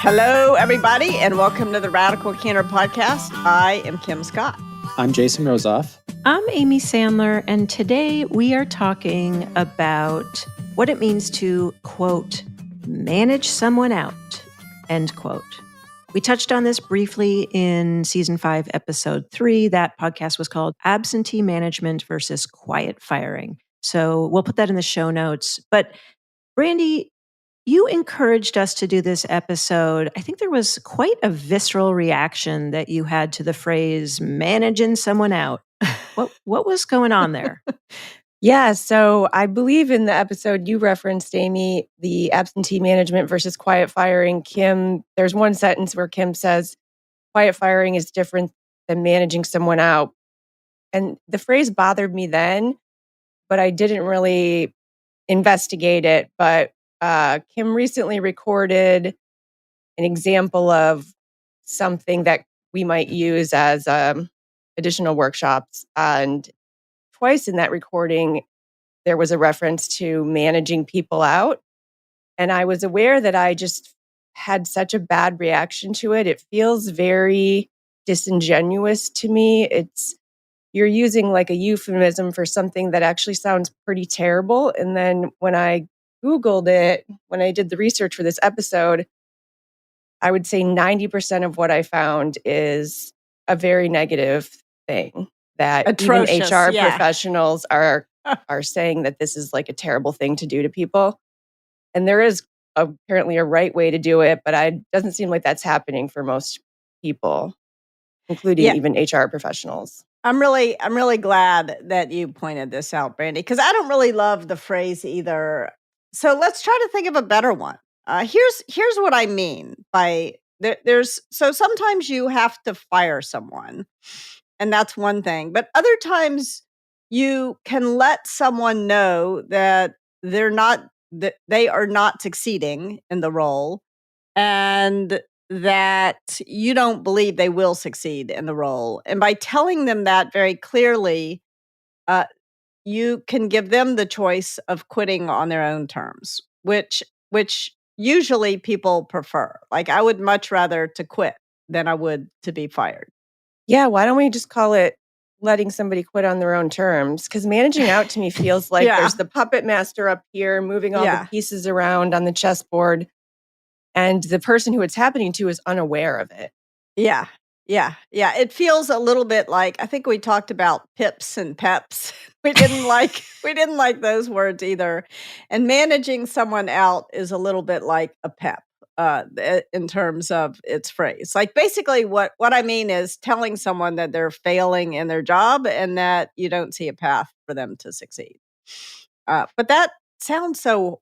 Hello, everybody, and welcome to the Radical Candor Podcast. I am Kim Scott. I'm Jason Rosoff. I'm Amy Sandler, and today we are talking about what it means to, quote, manage someone out, end quote. We touched on this briefly in Season 5, Episode 3. That podcast was called Absentee Management versus Quiet Firing. So we'll put that in the show notes. But Brandi, you encouraged us to do this episode. I think there was quite a visceral reaction that you had to the phrase managing someone out. What was going on there? Yeah, so I believe in the episode you referenced, Amy, the absentee management versus quiet firing. Kim, there's one sentence where Kim says, quiet firing is different than managing someone out. And the phrase bothered me then, but I didn't really investigate it. But Kim recently recorded an example of something that we might use as additional workshops. And twice in that recording, there was a reference to managing people out. And I was aware that I just had such a bad reaction to it. It feels very disingenuous to me. You're using like a euphemism for something that actually sounds pretty terrible. And then when I Googled it, when I did the research for this episode, I would say 90% of what I found is a very negative thing. That Atrocious, even HR professionals are saying that this is like a terrible thing to do to people. And there is apparently a right way to do it, but it doesn't seem like that's happening for most people, including even HR professionals. I'm really glad that you pointed this out, Brandi, because I don't really love the phrase either. So let's try to think of a better one. Here's what I mean by so sometimes you have to fire someone, and that's one thing. But other times you can let someone know that they are not succeeding in the role, and that you don't believe they will succeed in the role. And by telling them that very clearly, you can give them the choice of quitting on their own terms, which usually people prefer. Like, I would much rather to quit than I would to be fired. Yeah, why don't we just call it letting somebody quit on their own terms? Because managing out to me feels like there's the puppet master up here moving all the pieces around on the chessboard, and the person who it's happening to is unaware of it. Yeah. It feels a little bit like, I think we talked about pips and peps. We didn't like those words either. And managing someone out is a little bit like a pep in terms of its phrase. Like, basically what I mean is telling someone that they're failing in their job and that you don't see a path for them to succeed. But that sounds so,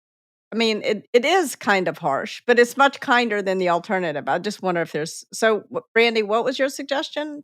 I mean, it is kind of harsh, but it's much kinder than the alternative. I just wonder if there's... So, Brandi, what was your suggestion?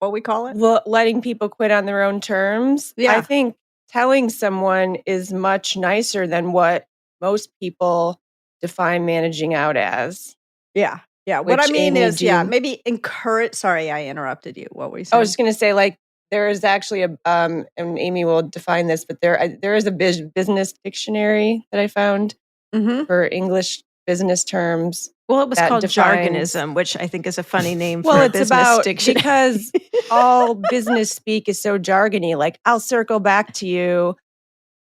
What we call it? Well, letting people quit on their own terms. Yeah. I think telling someone is much nicer than what most people define managing out as. Yeah. What I mean is, maybe encourage... Sorry, I interrupted you. What were you saying? I was just going to say, like, there is actually and Amy will define this, but there is a business dictionary that I found for English business terms. Well, it was called Jargonism, which I think is a funny name for a business dictionary. Because all business speak is so jargony, like, I'll circle back to you.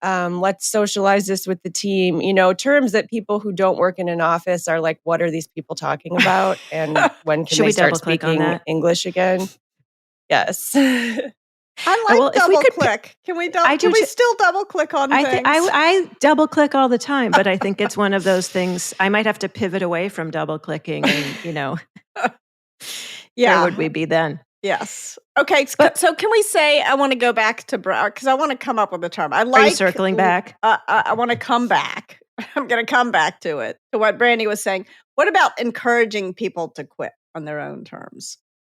Let's socialize this with the team. You know, terms that people who don't work in an office are like, what are these people talking about? And when can they start speaking English again? Yes. I like double click. Can we still double click on things? I double click all the time, but I think it's one of those things. I might have to pivot away from double clicking, and where would we be then? Yes. Okay. So can we say, I want to go back to because I want to come up with a term. Are you circling back? I want to come back. I'm going to come back to it, to what Brandi was saying. What about encouraging people to quit on their own terms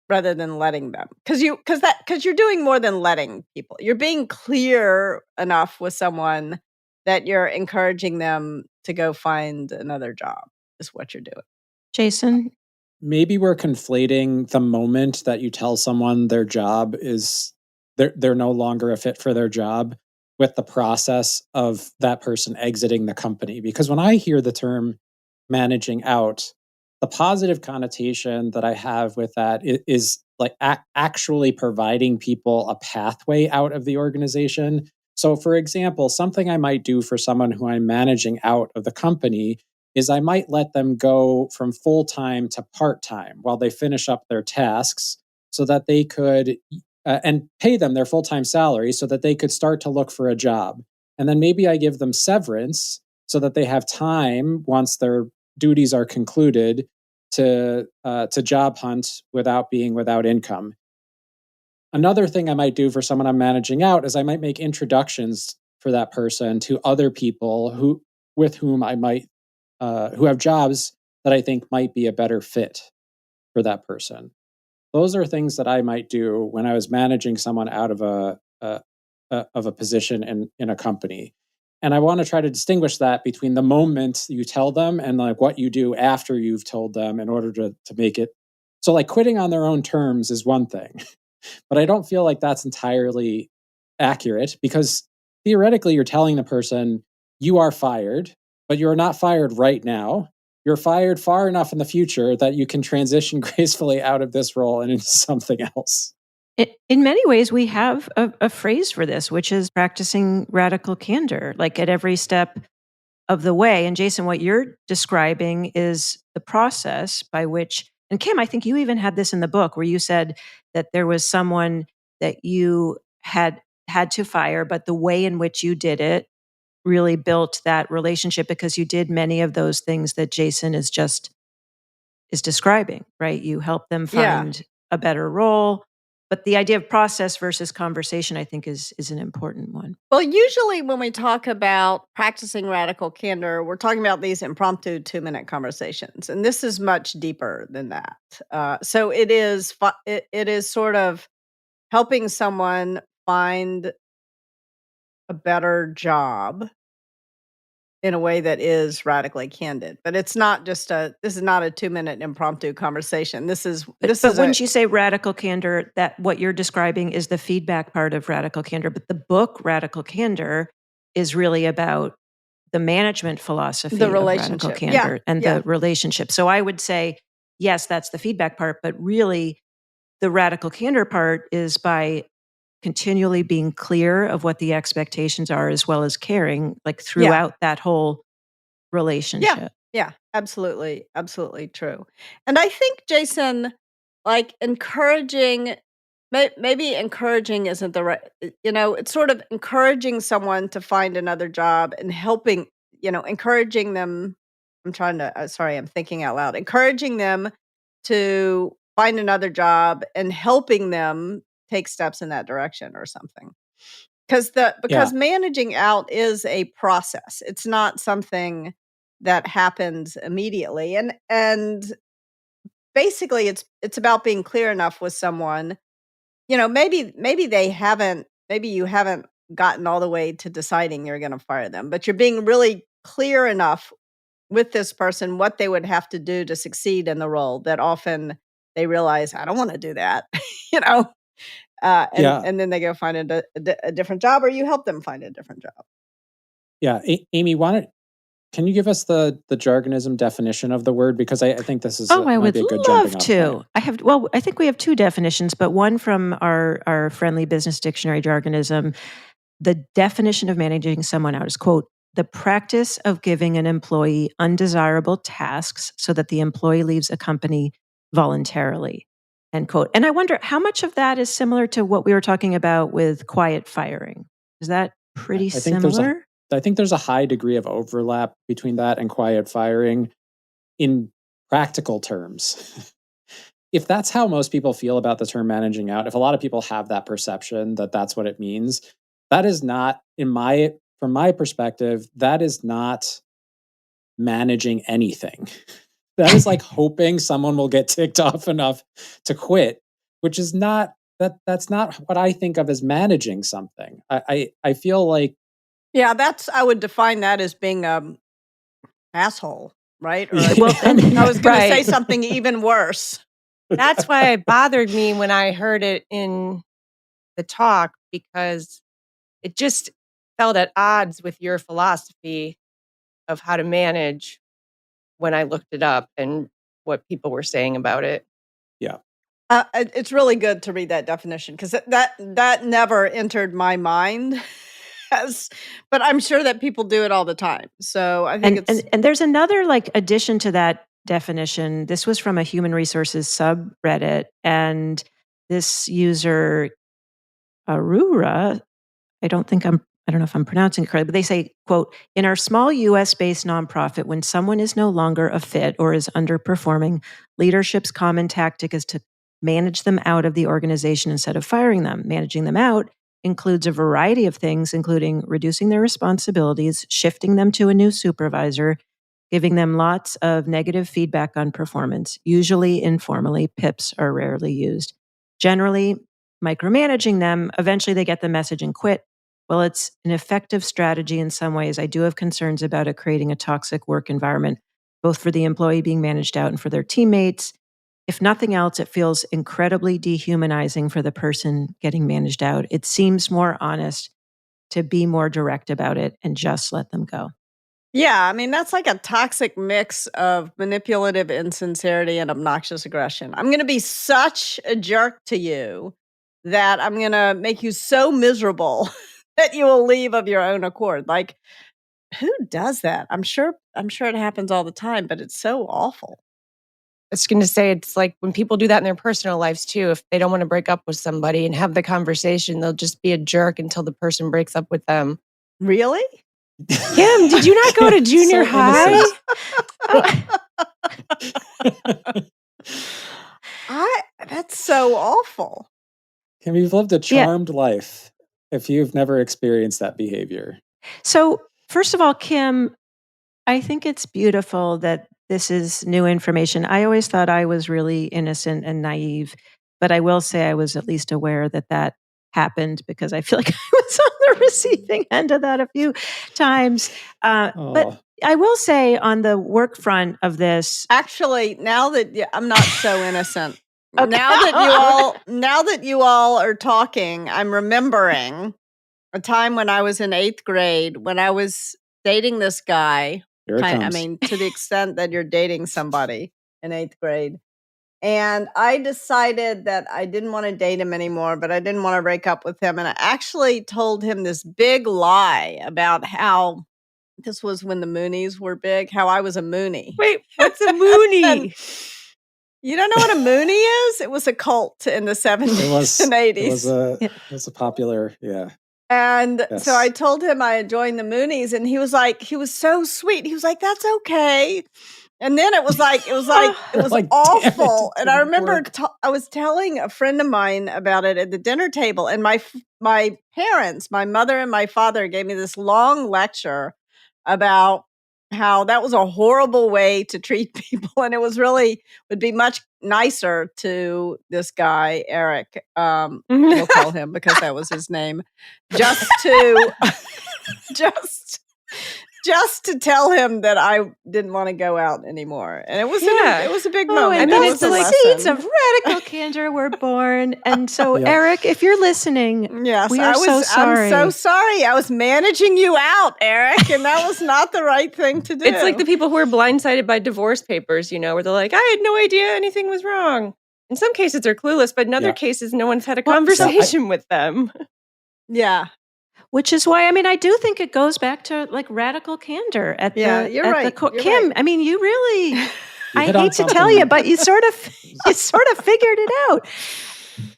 rather than letting them? Because you're doing more than letting people. You're being clear enough with someone that you're encouraging them to go find another job is what you're doing. Jason? Maybe we're conflating the moment that you tell someone their job is, they're no longer a fit for their job, with the process of that person exiting the company. Because when I hear the term managing out, the positive connotation that I have with that is like actually providing people a pathway out of the organization. So, for example, something I might do for someone who I'm managing out of the company is I might let them go from full-time to part-time while they finish up their tasks so that they could, and pay them their full-time salary so that they could start to look for a job. And then maybe I give them severance so that they have time once their duties are concluded to job hunt without being without income. Another thing I might do for someone I'm managing out is I might make introductions for that person to other people with whom I might who have jobs that I think might be a better fit for that person. Those are things that I might do when I was managing someone out of a position in a company. And I want to try to distinguish that between the moment you tell them and like what you do after you've told them in order to make it. So like quitting on their own terms is one thing, but I don't feel like that's entirely accurate because theoretically you're telling the person you are fired, but you're not fired right now. You're fired far enough in the future that you can transition gracefully out of this role and into something else. In many ways, we have a phrase for this, which is practicing radical candor, like at every step of the way. And Jason, what you're describing is the process by which, and Kim, I think you even had this in the book where you said that there was someone that you had to fire, but the way in which you did it really built that relationship because you did many of those things that Jason is describing, right? You help them find a better role. But the idea of process versus conversation, I think, is an important one. Well, usually when we talk about practicing radical candor, we're talking about these impromptu 2-minute conversations, and this is much deeper than that. So it is sort of helping someone find a better job in a way that is radically candid. But it's not just this is not a 2-minute impromptu conversation. But wouldn't you say radical candor, that what you're describing is the feedback part of radical candor, but the book Radical Candor is really about the management philosophy of radical candor and the relationship. So I would say, yes, that's the feedback part, but really the radical candor part is by continually being clear of what the expectations are as well as caring, like throughout that whole relationship. Yeah, absolutely. Absolutely true. And I think, Jason, like encouraging, maybe encouraging isn't the right, it's sort of encouraging someone to find another job and helping, encouraging them. Sorry, I'm thinking out loud. Encouraging them to find another job and helping them take steps in that direction or something. Because managing out is a process. It's not something that happens immediately. And basically it's about being clear enough with someone. Maybe you haven't gotten all the way to deciding you're going to fire them, but you're being really clear enough with this person what they would have to do to succeed in the role that often they realize, I don't want to do that, you know. And then they go find a different job, or you help them find a different job. Yeah, Amy, can you give us the jargonism definition of the word? Because I think this is I would be a good love to. I think we have two definitions, but one from our friendly business dictionary, Jargonism. The definition of managing someone out is, quote, the practice of giving an employee undesirable tasks so that the employee leaves a company voluntarily, end quote. And I wonder how much of that is similar to what we were talking about with quiet firing. Is that pretty similar? I think there's a high degree of overlap between that and quiet firing in practical terms. If that's how most people feel about the term managing out, if a lot of people have that perception that that's what it means, that is not, from my perspective, that is not managing anything. That is like hoping someone will get ticked off enough to quit, which is not, that's not what I think of as managing something. I feel like, yeah, I would define that as being asshole, right? Or, I was going to say something even worse. That's why it bothered me when I heard it in the talk, because it just felt at odds with your philosophy of how to manage when I looked it up. And what people were saying about it. Yeah. It's really good to read that definition because that never entered my mind. But I'm sure that people do it all the time. So I think and there's another addition to that definition. This was from a human resources subreddit, and this user Arura, I don't know if I'm pronouncing it correctly, but they say, quote, in our small US-based nonprofit, when someone is no longer a fit or is underperforming, leadership's common tactic is to manage them out of the organization instead of firing them. Managing them out includes a variety of things, including reducing their responsibilities, shifting them to a new supervisor, giving them lots of negative feedback on performance. Usually informally, PIPs are rarely used. Generally, micromanaging them, eventually they get the message and quit. Well, it's an effective strategy in some ways. I do have concerns about it creating a toxic work environment, both for the employee being managed out and for their teammates. If nothing else, it feels incredibly dehumanizing for the person getting managed out. It seems more honest to be more direct about it and just let them go. Yeah, I mean, that's like a toxic mix of manipulative insincerity and obnoxious aggression. I'm going to be such a jerk to you that I'm going to make you so miserable that you will leave of your own accord. Like, who does that? I'm sure it happens all the time, but it's so awful. I was going to say, it's like when people do that in their personal lives too, if they don't want to break up with somebody and have the conversation, they'll just be a jerk until the person breaks up with them. Really? Kim, did you not go to junior high? That's so awful. Kim, you've lived a charmed life if you've never experienced that behavior. So, first of all, Kim, I think it's beautiful that this is new information. I always thought I was really innocent and naive, but I will say I was at least aware that happened because I feel like I was on the receiving end of that a few times. But I will say on the work front of this, actually, now that I'm not so innocent. Okay. Now that you all are talking, I'm remembering a time when I was in 8th grade when I was dating this guy. I mean, to the extent that you're dating somebody in 8th grade. And I decided that I didn't want to date him anymore, but I didn't want to break up with him. And I actually told him this big lie about how this was when the Moonies were big, how I was a Moonie. Wait, what's a Moonie? You don't know what a Moonie is? It was a cult in the 70s and 80s. It was a popular, yeah. And so I told him I had joined the Moonies, and he was so sweet. He was like, "That's okay." And then it was awful. And I remember I was telling a friend of mine about it at the dinner table, and my parents, my mother and my father, gave me this long lecture about how that was a horrible way to treat people, and it would be much nicer to this guy Eric. We'll call him because that was his name. Just to tell him that I didn't want to go out anymore. And it was a big moment. And then the seeds of radical candor were born. And so, Eric, if you're listening, yes, we are so sorry. I'm so sorry. I was managing you out, Eric, and that was not the right thing to do. It's like the people who are blindsided by divorce papers, where they're like, I had no idea anything was wrong. In some cases, they're clueless, but in other cases, no one's had a conversation with them. Yeah. Which is why, I do think it goes back to radical candor you're right. Kim, right. You really, I hate to tell you, but you sort of figured it out.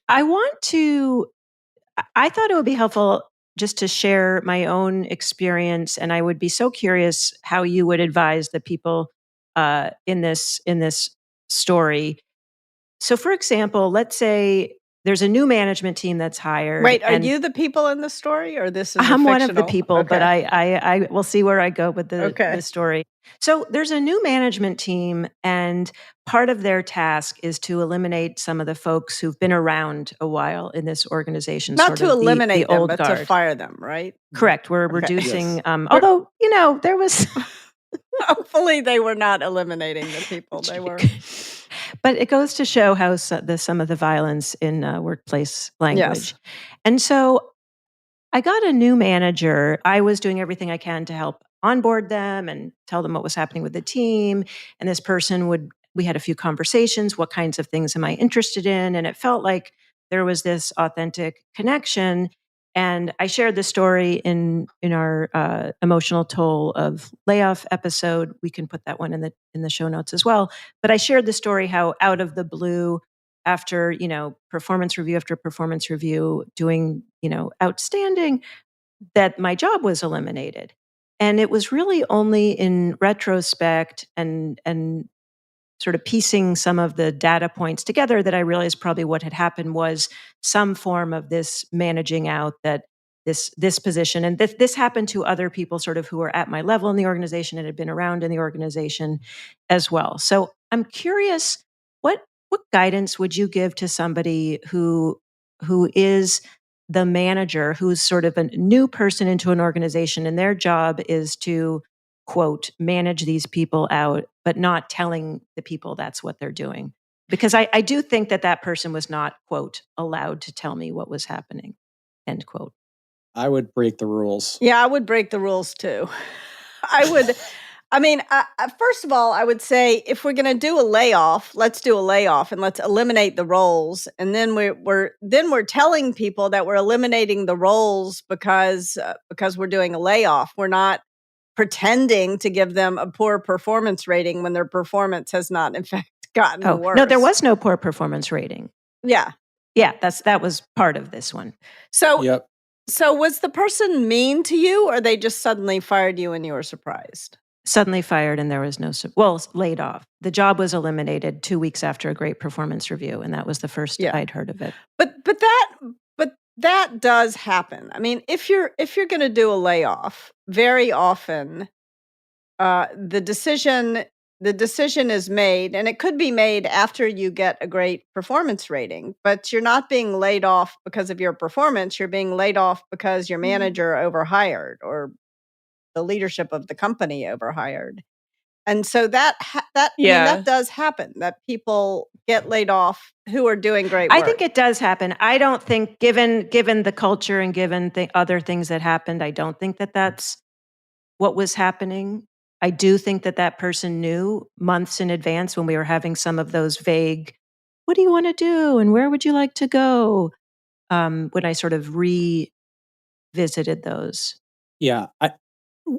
I thought it would be helpful just to share my own experience, and I would be so curious how you would advise the people in this story. So, for example, let's say there's a new management team that's hired. Wait, are you the people in the story, or this is I'm one of the fictional? people, Okay. but I will see where I go with the story. So there's a new management team, and part of their task is to eliminate some of the folks who've been around a while in this organization. Not to eliminate them, old but guard. to fire them, right? Correct. We're reducing, although, there was... Hopefully they were not eliminating the people. They were... But it goes to show how some of the violence in workplace language. Yes. And so I got a new manager. I was doing everything I can to help onboard them and tell them what was happening with the team. And this person would we had a few conversations. What kinds of things am I interested in? And it felt like there was this authentic connection. And I shared the story in our emotional toll of layoff episode. We can put that one in the show notes as well. But I shared the story how out of the blue, after performance review after performance review, doing outstanding, that my job was eliminated. And it was really only in retrospect and sort of piecing some of the data points together that I realized probably what had happened was some form of this managing out, that this position, and this happened to other people sort of who were at my level in the organization and had been around in the organization as well. So I'm curious, what guidance would you give to somebody who is the manager, who's sort of a new person into an organization, and their job is to, quote, manage these people out, but not telling the people that's what they're doing? Because I do think that person was not, quote, allowed to tell me what was happening, end quote. I would break the rules. Yeah, I would break the rules too. I would. I mean, first of all, I would say if we're going to do a layoff, let's do a layoff and let's eliminate the roles. And then we're telling people that we're eliminating the roles because we're doing a layoff. We're not pretending to give them a poor performance rating when their performance has not, in fact, gotten worse. No, there was no poor performance rating. Yeah. That was part of this one. So, Yep. So was the person mean to you, or they just suddenly fired you and you were surprised? Suddenly fired, and there was laid off. The job was eliminated 2 weeks after a great performance review, and that was the first I'd heard of it. But that does happen. I mean, if you're going to do a layoff, very often the decision is made, and it could be made after you get a great performance rating, but you're not being laid off because of your performance. You're being laid off because your manager overhired or the leadership of the company overhired. And so that does happen, that people get laid off who are doing great work. I think it does happen. I don't think, given the culture and given the other things that happened, I don't think that that's what was happening. I do think that person knew months in advance when we were having some of those vague, what do you want to do? And where would you like to go? When I sort of revisited those. Yeah.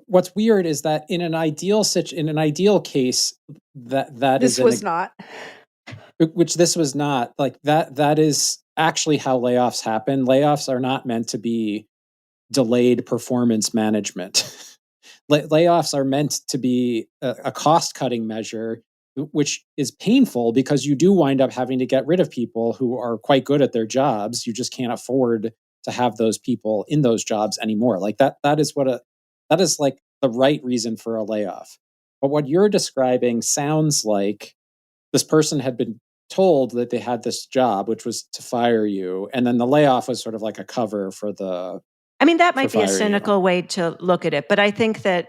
What's weird is that in an ideal case, that this was not. Which this was not, like that is actually how layoffs happen. Layoffs are not meant to be delayed performance management. Layoffs are meant to be a cost-cutting measure, which is painful because you do wind up having to get rid of people who are quite good at their jobs. You just can't afford to have those people in those jobs anymore. Like that is like the right reason for a layoff. But what you're describing sounds like this person had been told that they had this job, which was to fire you, and then the layoff was sort of like a cover for the. I mean, that might be a cynical way to look at it, but I think that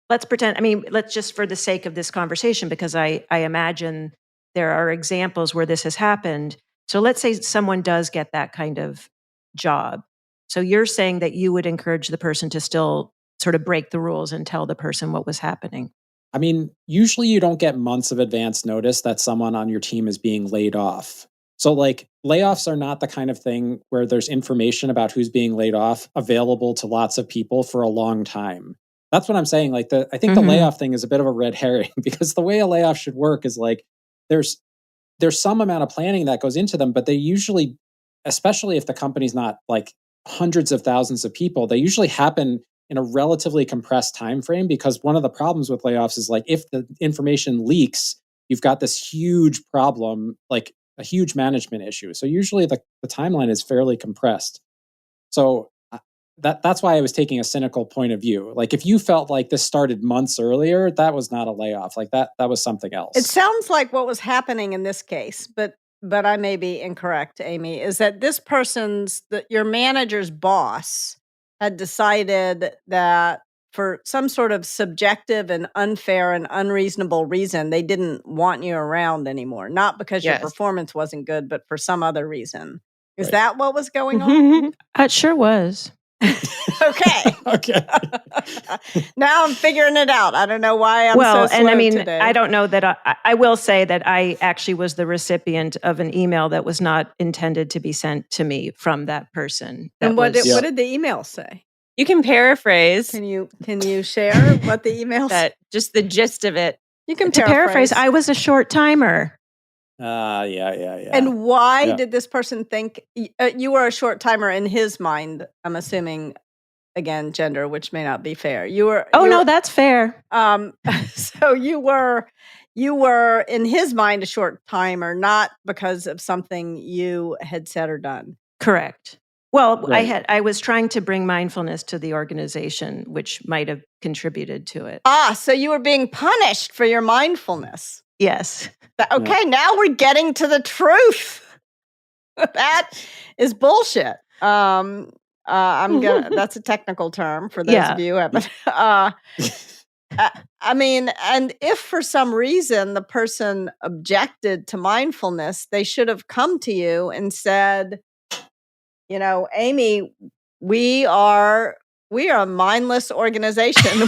let's just for the sake of this conversation, because I imagine there are examples where this has happened. So let's say someone does get that kind of job. So you're saying that you would encourage the person to still sort of break the rules and tell the person what was happening. I mean, usually you don't get months of advance notice that someone on your team is being laid off. So like layoffs are not the kind of thing where there's information about who's being laid off available to lots of people for a long time. That's what I'm saying. Like I think the layoff thing is a bit of a red herring because the way a layoff should work is like there's some amount of planning that goes into them, but they usually, especially if the company's not like hundreds of thousands of people, they usually happen in a relatively compressed time frame, because one of the problems with layoffs is like if the information leaks, you've got this huge problem, like a huge management issue. So usually the timeline is fairly compressed. So that's why I was taking a cynical point of view. Like if you felt like this started months earlier, that was not a layoff. Like that was something else. It sounds like what was happening in this case, but I may be incorrect, Amy, is that your manager's boss had decided that for some sort of subjective and unfair and unreasonable reason, they didn't want you around anymore. Not because your performance wasn't good, but for some other reason. Is that what was going on? It sure was. Okay. Okay. Now I'm figuring it out. I don't know why I'm well, so and I slow mean, today. I don't know that I will say that I actually was the recipient of an email that was not intended to be sent to me from that person. And what Yeah. did the email say? You can paraphrase Can you share what the email said? that, just the gist of it. You can To paraphrase, I was a short timer. Yeah. And why Yeah. did this person think you were a short timer in his mind? I'm assuming, again, gender, which may not be fair. No, that's fair. So you were in his mind a short timer, not because of something you had said or done. Correct. Well, Right. I was trying to bring mindfulness to the organization, which might have contributed to it. So you were being punished for your mindfulness. Yes. Okay, now we're getting to the truth. That is bullshit. I'm gonna. That's a technical term for those of you who haven't. I mean, and if for some reason the person objected to mindfulness, they should have come to you and said, Amy, we are a mindless organization.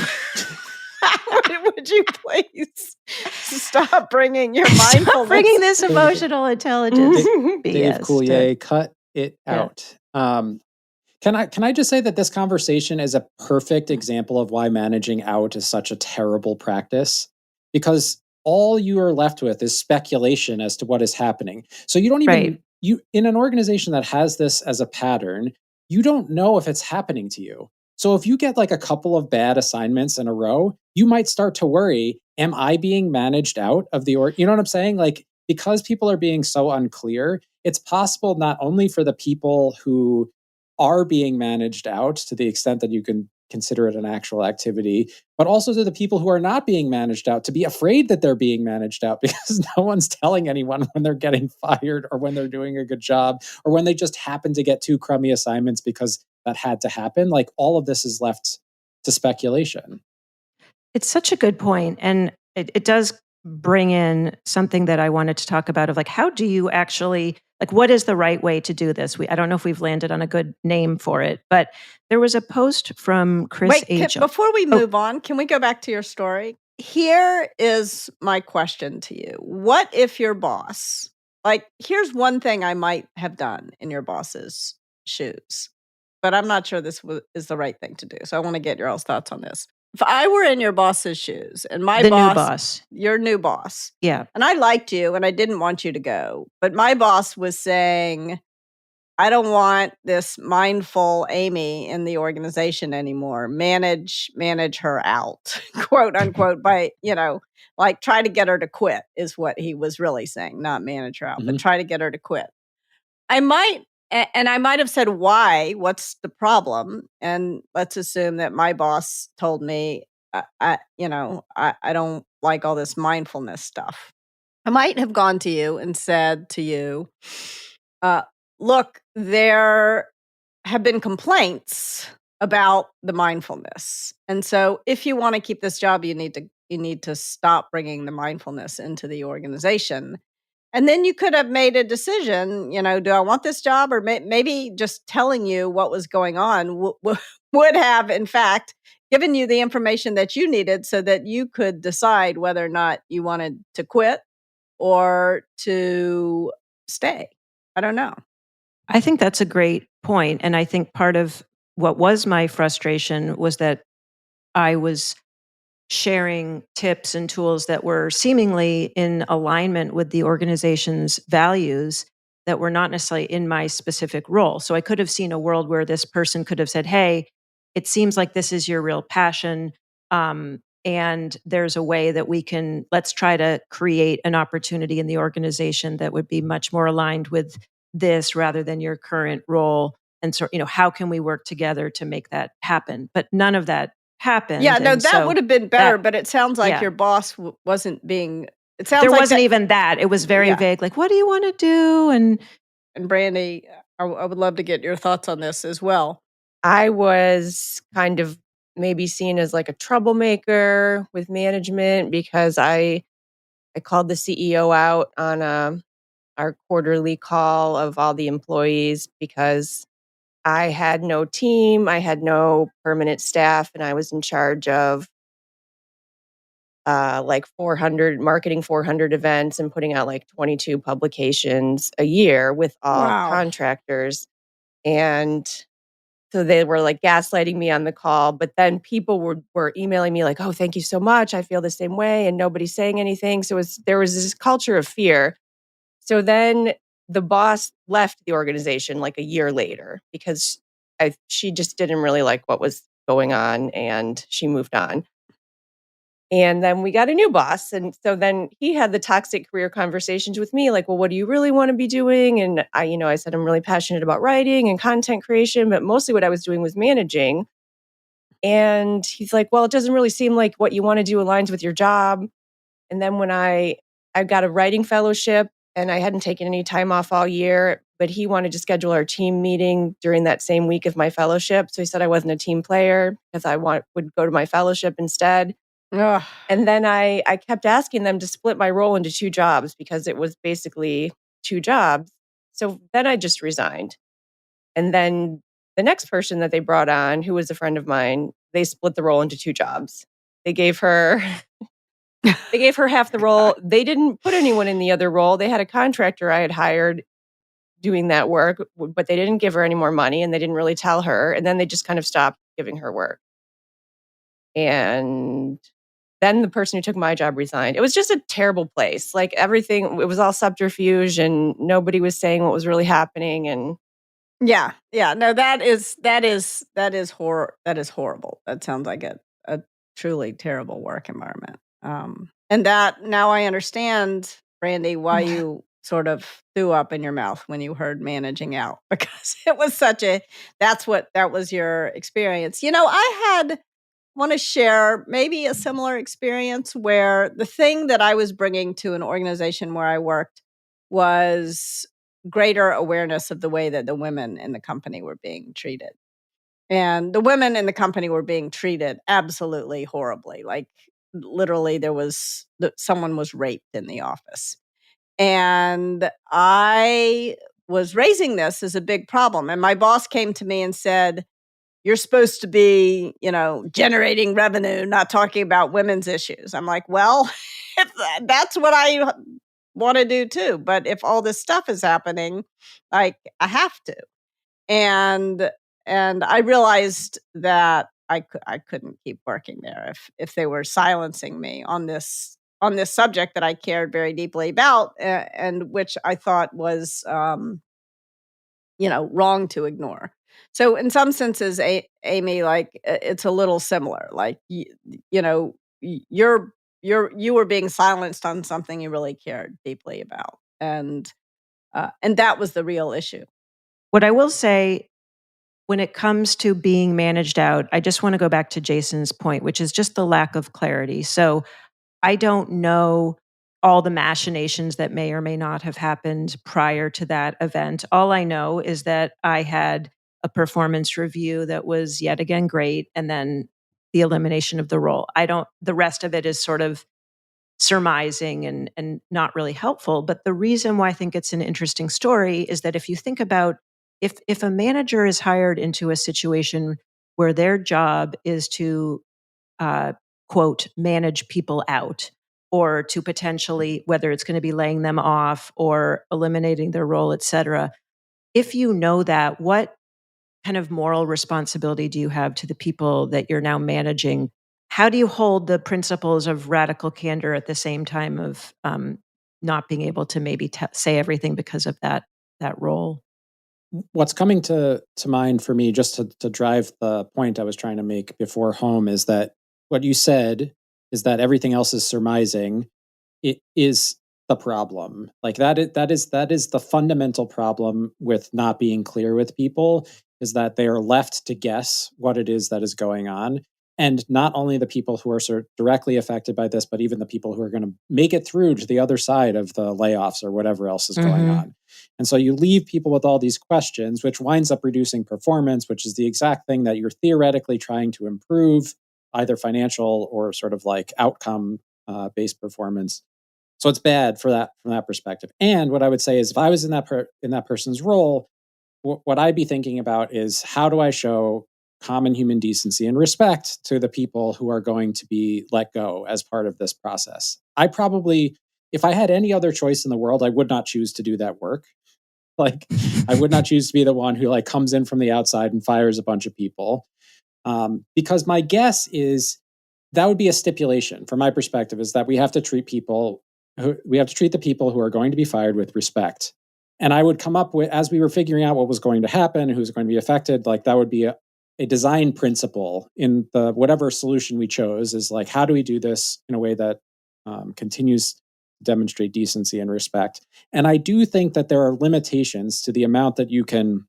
Would you please stop bringing your mindfulness? Stop bringing this emotional intelligence. Dave BS Coulier, cut it out. Can I just say that this conversation is a perfect example of why managing out is such a terrible practice? Because all you are left with is speculation as to what is happening. So you don't even, you in an organization that has this as a pattern, you don't know if it's happening to you. So if you get like a couple of bad assignments in a row, you might start to worry, am I being managed out of the you know what I'm saying? Like, because people are being so unclear, it's possible not only for the people who are being managed out to the extent that you can consider it an actual activity, but also to the people who are not being managed out to be afraid that they're being managed out because no one's telling anyone when they're getting fired or when they're doing a good job or when they just happen to get 2 crummy assignments because that had to happen. Like, all of this is left to speculation. It's such a good point. And it does bring in something that I wanted to talk about of like, how do you actually, like, what is the right way to do this? I don't know if we've landed on a good name for it, but there was a post from Chris H. Before we move on, can we go back to your story? Here is my question to you. What if your boss, here's one thing I might have done in your boss's shoes, but I'm not sure this is the right thing to do. So I want to get your all's thoughts on this. If I were in your boss's shoes and your new boss, and I liked you and I didn't want you to go, but my boss was saying, I don't want this mindful Amy in the organization anymore. Manage her out, quote unquote, by, try to get her to quit is what he was really saying, not manage her out, but try to get her to quit. I might have said, why? What's the problem? And let's assume that my boss told me, I don't like all this mindfulness stuff. I might have gone to you and said to you, look, there have been complaints about the mindfulness. And so if you want to keep this job, you need to stop bringing the mindfulness into the organization. And then you could have made a decision, do I want this job? Or maybe just telling you what was going on would have, in fact, given you the information that you needed so that you could decide whether or not you wanted to quit or to stay. I don't know. I think that's a great point. And I think part of what was my frustration was that I was sharing tips and tools that were seemingly in alignment with the organization's values that were not necessarily in my specific role. So I could have seen a world where this person could have said, hey, it seems like this is your real passion. And there's a way that let's try to create an opportunity in the organization that would be much more aligned with this rather than your current role. And so, how can we work together to make that happen? But none of that happened. Yeah, no, that would have been better, but it sounds like your boss wasn't being, it sounds there like wasn't even that. It was very vague, like, what do you want to do? And Brandi, I would love to get your thoughts on this as well. I was kind of maybe seen as like a troublemaker with management because I called the CEO out on our quarterly call of all the employees because I had no team, I had no permanent staff, and I was in charge of like 400 events and putting out like 22 publications a year with all Wow. contractors. And so they were like gaslighting me on the call, but then people were emailing me like, "Oh, thank you so much. I feel the same way," and nobody's saying anything. So there was this culture of fear. So then the boss left the organization like a year later because she just didn't really like what was going on, and she moved on. And then we got a new boss. And so then he had the toxic career conversations with me, like, well, what do you really want to be doing? And I said, I'm really passionate about writing and content creation, but mostly what I was doing was managing. And he's like, well, it doesn't really seem like what you want to do aligns with your job. And then when I got a writing fellowship and I hadn't taken any time off all year, but he wanted to schedule our team meeting during that same week of my fellowship. So he said I wasn't a team player because would go to my fellowship instead. Ugh. And then I kept asking them to split my role into 2 jobs because it was basically 2 jobs. So then I just resigned. And then the next person that they brought on, who was a friend of mine, they split the role into 2 jobs. They gave her half the role. They didn't put anyone in the other role. They had a contractor I had hired doing that work, but they didn't give her any more money and they didn't really tell her. And then they just kind of stopped giving her work. And then the person who took my job resigned. It was just a terrible place. Like everything, it was all subterfuge and nobody was saying what was really happening. And Yeah. No, that is horrible. That sounds like a truly terrible work environment. And that now I understand, Brandi, why you sort of threw up in your mouth when you heard managing out, because it was that was your experience. I want to share maybe a similar experience where the thing that I was bringing to an organization where I worked was greater awareness of the way that the women in the company were being treated. And the women in the company were being treated absolutely horribly. Like literally someone was raped in the office. And I was raising this as a big problem. And my boss came to me and said, you're supposed to be, generating revenue, not talking about women's issues. I'm like, well, if that's what I want to do too. But if all this stuff is happening, like I have to. And I realized that I couldn't keep working there if they were silencing me on this subject that I cared very deeply about, and which I thought was wrong to ignore. So in some senses, Amy, like it's a little similar. Like you were being silenced on something you really cared deeply about, and that was the real issue. What I will say when it comes to being managed out, I just want to go back to Jason's point, which is just the lack of clarity. So I don't know all the machinations that may or may not have happened prior to that event. All I know is that I had a performance review that was yet again great, and then the elimination of the role. The rest of it is sort of surmising and not really helpful. But the reason why I think it's an interesting story is that if you think about if a manager is hired into a situation where their job is to quote manage people out, or to potentially, whether it's going to be laying them off or eliminating their role, et cetera, if you know that, what kind of moral responsibility do you have to the people that you're now managing? How do you hold the principles of radical candor at the same time of not being able to maybe say everything because of that role? What's coming to mind for me, just to drive the point I was trying to make before home, is that what you said is that everything else is surmising. It is the problem. Like that is the fundamental problem with not being clear with people, is that they are left to guess what it is that is going on. And not only the people who are sort of directly affected by this, but even the people who are going to make it through to the other side of the layoffs or whatever else is going on. And so you leave people with all these questions, which winds up reducing performance, which is the exact thing that you're theoretically trying to improve, either financial or sort of like outcome based performance. So it's bad for that from that perspective. And what I would say is, if I was in that person's role, what I'd be thinking about is, how do I show common human decency and respect to the people who are going to be let go as part of this process? I probably, if I had any other choice in the world, I would not choose to do that work. Like, I would not choose to be the one who like comes in from the outside and fires a bunch of people. Because my guess is that would be a stipulation from my perspective, is that we have to treat the people who are going to be fired with respect. And I would come up with, as we were figuring out what was going to happen, who's going to be affected, like that would be a design principle in the whatever solution we chose, is like, how do we do this in a way that continues to demonstrate decency and respect? And I do think that there are limitations to the amount that you can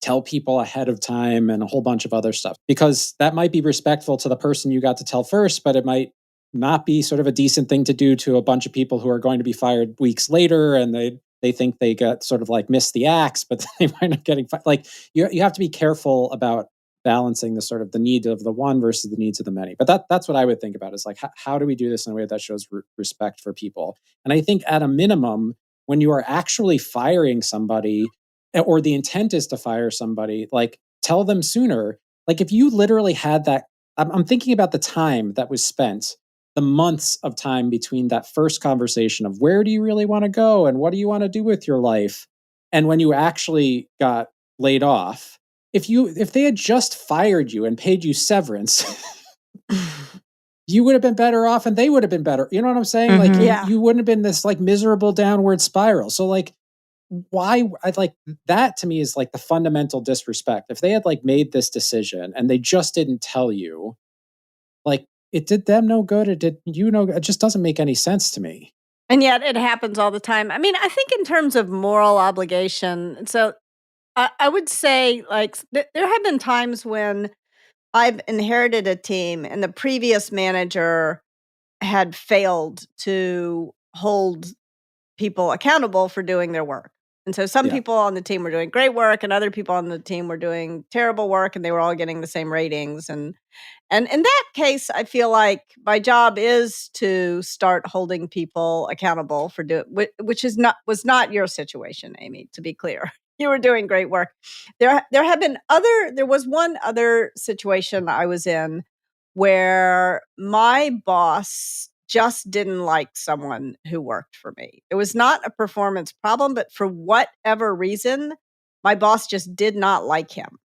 tell people ahead of time and a whole bunch of other stuff, because that might be respectful to the person you got to tell first, but it might not be sort of a decent thing to do to a bunch of people who are going to be fired weeks later, and they think they got sort of like missed the axe, but they might not getting fired. Like, you have to be careful about balancing the sort of the need of the one versus the needs of the many. But that's what I would think about, is like, how do we do this in a way that shows respect for people? And I think at a minimum, when you are actually firing somebody, or the intent is to fire somebody, like, tell them sooner. Like, if you literally had that, I'm thinking about the time that was spent, the months of time between that first conversation of where do you really want to go and what do you want to do with your life, and when you actually got laid off. If they had just fired you and paid you severance, you would have been better off and they would have been better. You know what I'm saying? Mhm. Like, Yeah. you wouldn't have been this like miserable downward spiral. So like, why, I like that, to me is like the fundamental disrespect. If they had like made this decision and they just didn't tell you, like, it did them no good. It did you no good. It just doesn't make any sense to me. And yet it happens all the time. I mean, I think in terms of moral obligation, so I would say, like, there have been times when I've inherited a team and the previous manager had failed to hold people accountable for doing their work. And so some Yeah. people on the team were doing great work and other people on the team were doing terrible work, and they were all getting the same ratings. And in that case, I feel like my job is to start holding people accountable for which was not your situation, Amy, to be clear. You were doing great work. There was one other situation I was in where my boss just didn't like someone who worked for me. It was not a performance problem, but for whatever reason, my boss just did not like him.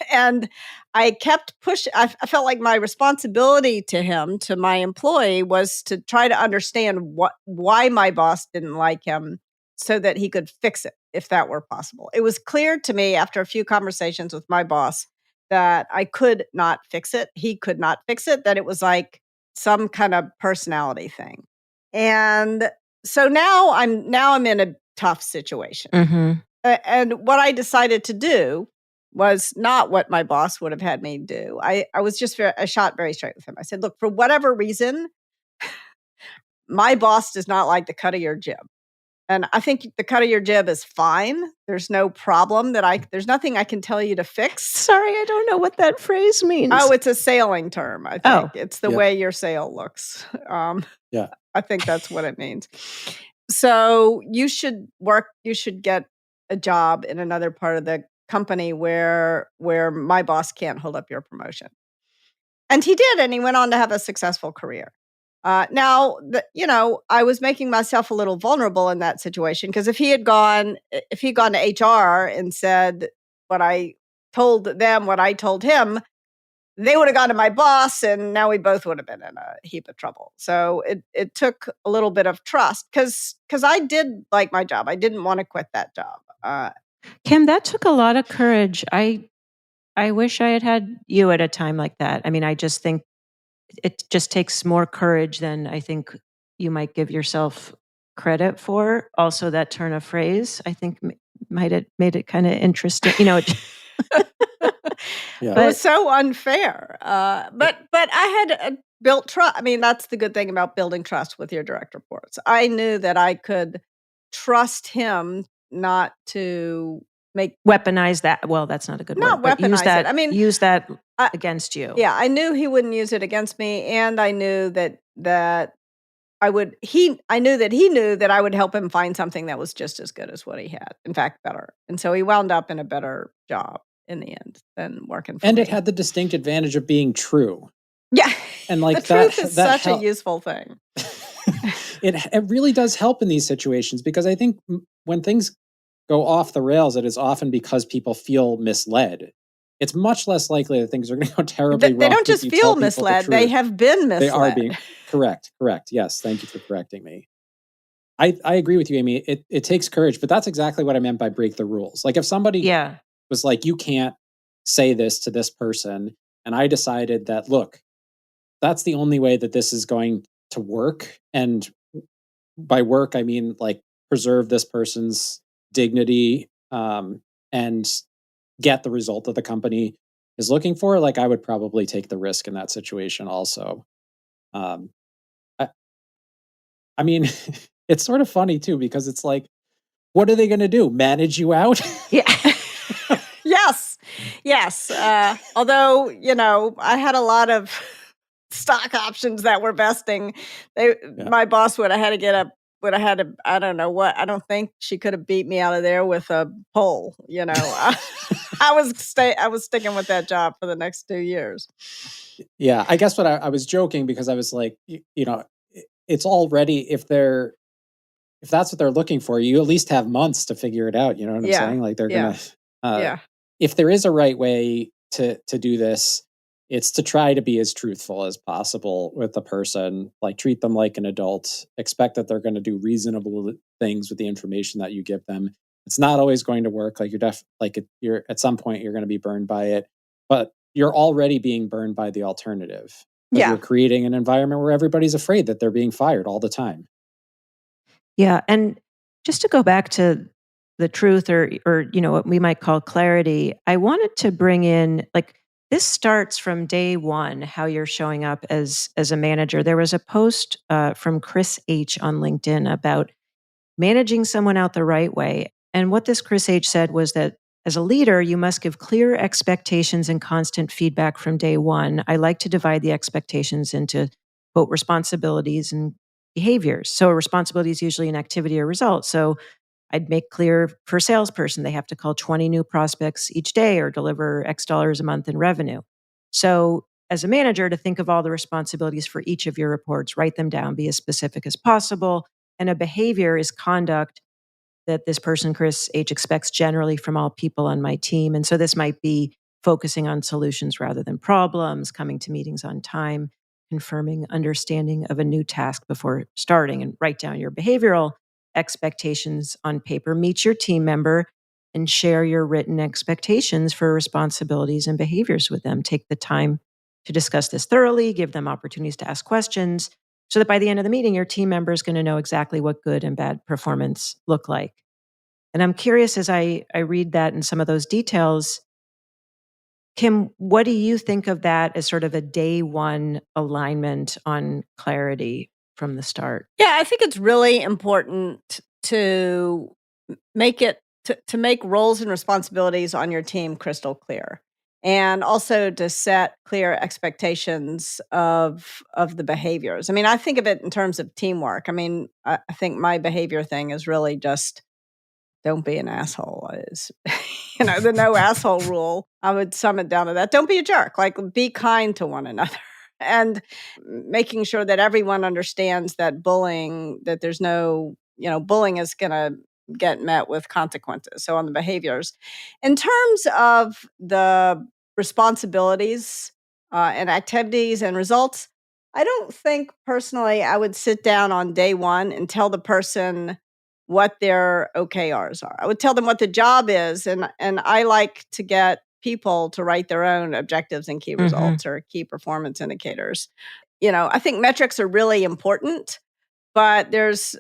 And I kept pushing. I felt like my responsibility to him, to my employee, was to try to understand why my boss didn't like him, so that he could fix it if that were possible. It was clear to me after a few conversations with my boss that I could not fix it. He could not fix it, that it was like some kind of personality thing. And so now I'm in a tough situation. Mhm. And what I decided to do was not what my boss would have had me do. I was just I shot very straight with him. I said, look, for whatever reason, my boss does not like the cut of your jib. And I think the cut of your jib is fine. There's no problem there's nothing I can tell you to fix. Sorry, I don't know what that phrase means. Oh, it's a sailing term, I think. Oh. It's the Yep. way your sail looks. Yeah. I think that's what it means. So you should get a job in another part of the company where my boss can't hold up your promotion. And he did, and he went on to have a successful career. Now, I was making myself a little vulnerable in that situation, because if he had gone to HR and said what I told them, what I told him, they would have gone to my boss, and now we both would have been in a heap of trouble. So it took a little bit of trust, because I did like my job. I didn't want to quit that job. Kim, that took a lot of courage. I wish I had you at a time like that. I mean, I just think it just takes more courage than I think you might give yourself credit for. Also, that turn of phrase, I think, might have made it kind of interesting. Yeah. It was so unfair. But I had built trust. I mean, that's the good thing about building trust with your direct reports. I knew that I could trust him not to weaponize that. Well, that's not a good not word. But use weaponize that. it. I mean, use that against you. Yeah, I knew he wouldn't use it against me, and I knew that I knew that he knew that I would help him find something that was just as good as what he had. In fact, better. And so he wound up in a better job in the end than working for And me. it had the distinct advantage of being true. Yeah. And like the truth is such a help. useful thing. It really does help in these situations, because I think when things go off the rails, it is often because people feel misled. It's much less likely that things are going to go terribly wrong. They don't if just you feel tell people the misled, they truth. have been misled. They are being correct. Yes, thank you for correcting me. I agree with you, Amy. It takes courage, but that's exactly what I meant by break the rules. Like if somebody was like, you can't say this to this person, and I decided that, look, that's the only way that this is going to work. And by work, I mean like preserve this person's dignity and get the result that the company is looking for. Like I would probably take the risk in that situation also. I mean, it's sort of funny too, because it's like, what are they going to do? Manage you out? Yeah. Yes. Although, I had a lot of stock options that were vesting. My boss would have had to I don't know what, I don't think she could have beat me out of there with a pole, I was sticking with that job for the next 2 years. Yeah, I guess what I was joking, because I was like, it's already, if that's what they're looking for, you at least have months to figure it out. You know what I'm saying? Like they're going to, if there is a right way to do this, it's to try to be as truthful as possible with the person, like treat them like an adult, expect that they're going to do reasonable things with the information that you give them. It's not always going to work. Like you're at some point you're going to be burned by it, but you're already being burned by the alternative. You're creating an environment where everybody's afraid that they're being fired all the time. Yeah. And just to go back to the truth or what we might call clarity, I wanted to bring in, like, this starts from day one, how you're showing up as a manager. There was a post from Chris H on LinkedIn about managing someone out the right way. And what this Chris H said was that as a leader, you must give clear expectations and constant feedback from day one. I like to divide the expectations into, quote, responsibilities and behaviors. So a responsibility is usually an activity or result. So I'd make clear for a salesperson, they have to call 20 new prospects each day or deliver X dollars a month in revenue. So as a manager, to think of all the responsibilities for each of your reports, write them down, be as specific as possible. And a behavior is conduct that this person, Chris H, expects generally from all people on my team. And so this might be focusing on solutions rather than problems, coming to meetings on time, confirming understanding of a new task before starting, and write down your behavioral expectations on paper. Meet your team member and share your written expectations for responsibilities and behaviors with them. Take the time to discuss this thoroughly, give them opportunities to ask questions, so that by the end of the meeting, your team member is going to know exactly what good and bad performance look like. And I'm curious, as I read that and some of those details, Kim, what do you think of that as sort of a day one alignment on clarity from the start? Yeah, I think it's really important to make roles and responsibilities on your team crystal clear. And also to set clear expectations of the behaviors. I mean, I think of it in terms of teamwork. I mean, I think my behavior thing is really just don't be an asshole. Is the no asshole rule. I would sum it down to that. Don't be a jerk. Like, be kind to one another. And making sure that everyone understands that that there's no, bullying is going to get met with consequences. So on the behaviors, in terms of the responsibilities and activities and results, I don't think personally I would sit down on day one and tell the person what their OKRs are. I would tell them what the job is, and I like to get people to write their own objectives and key results or key performance indicators. I think metrics are really important, but there's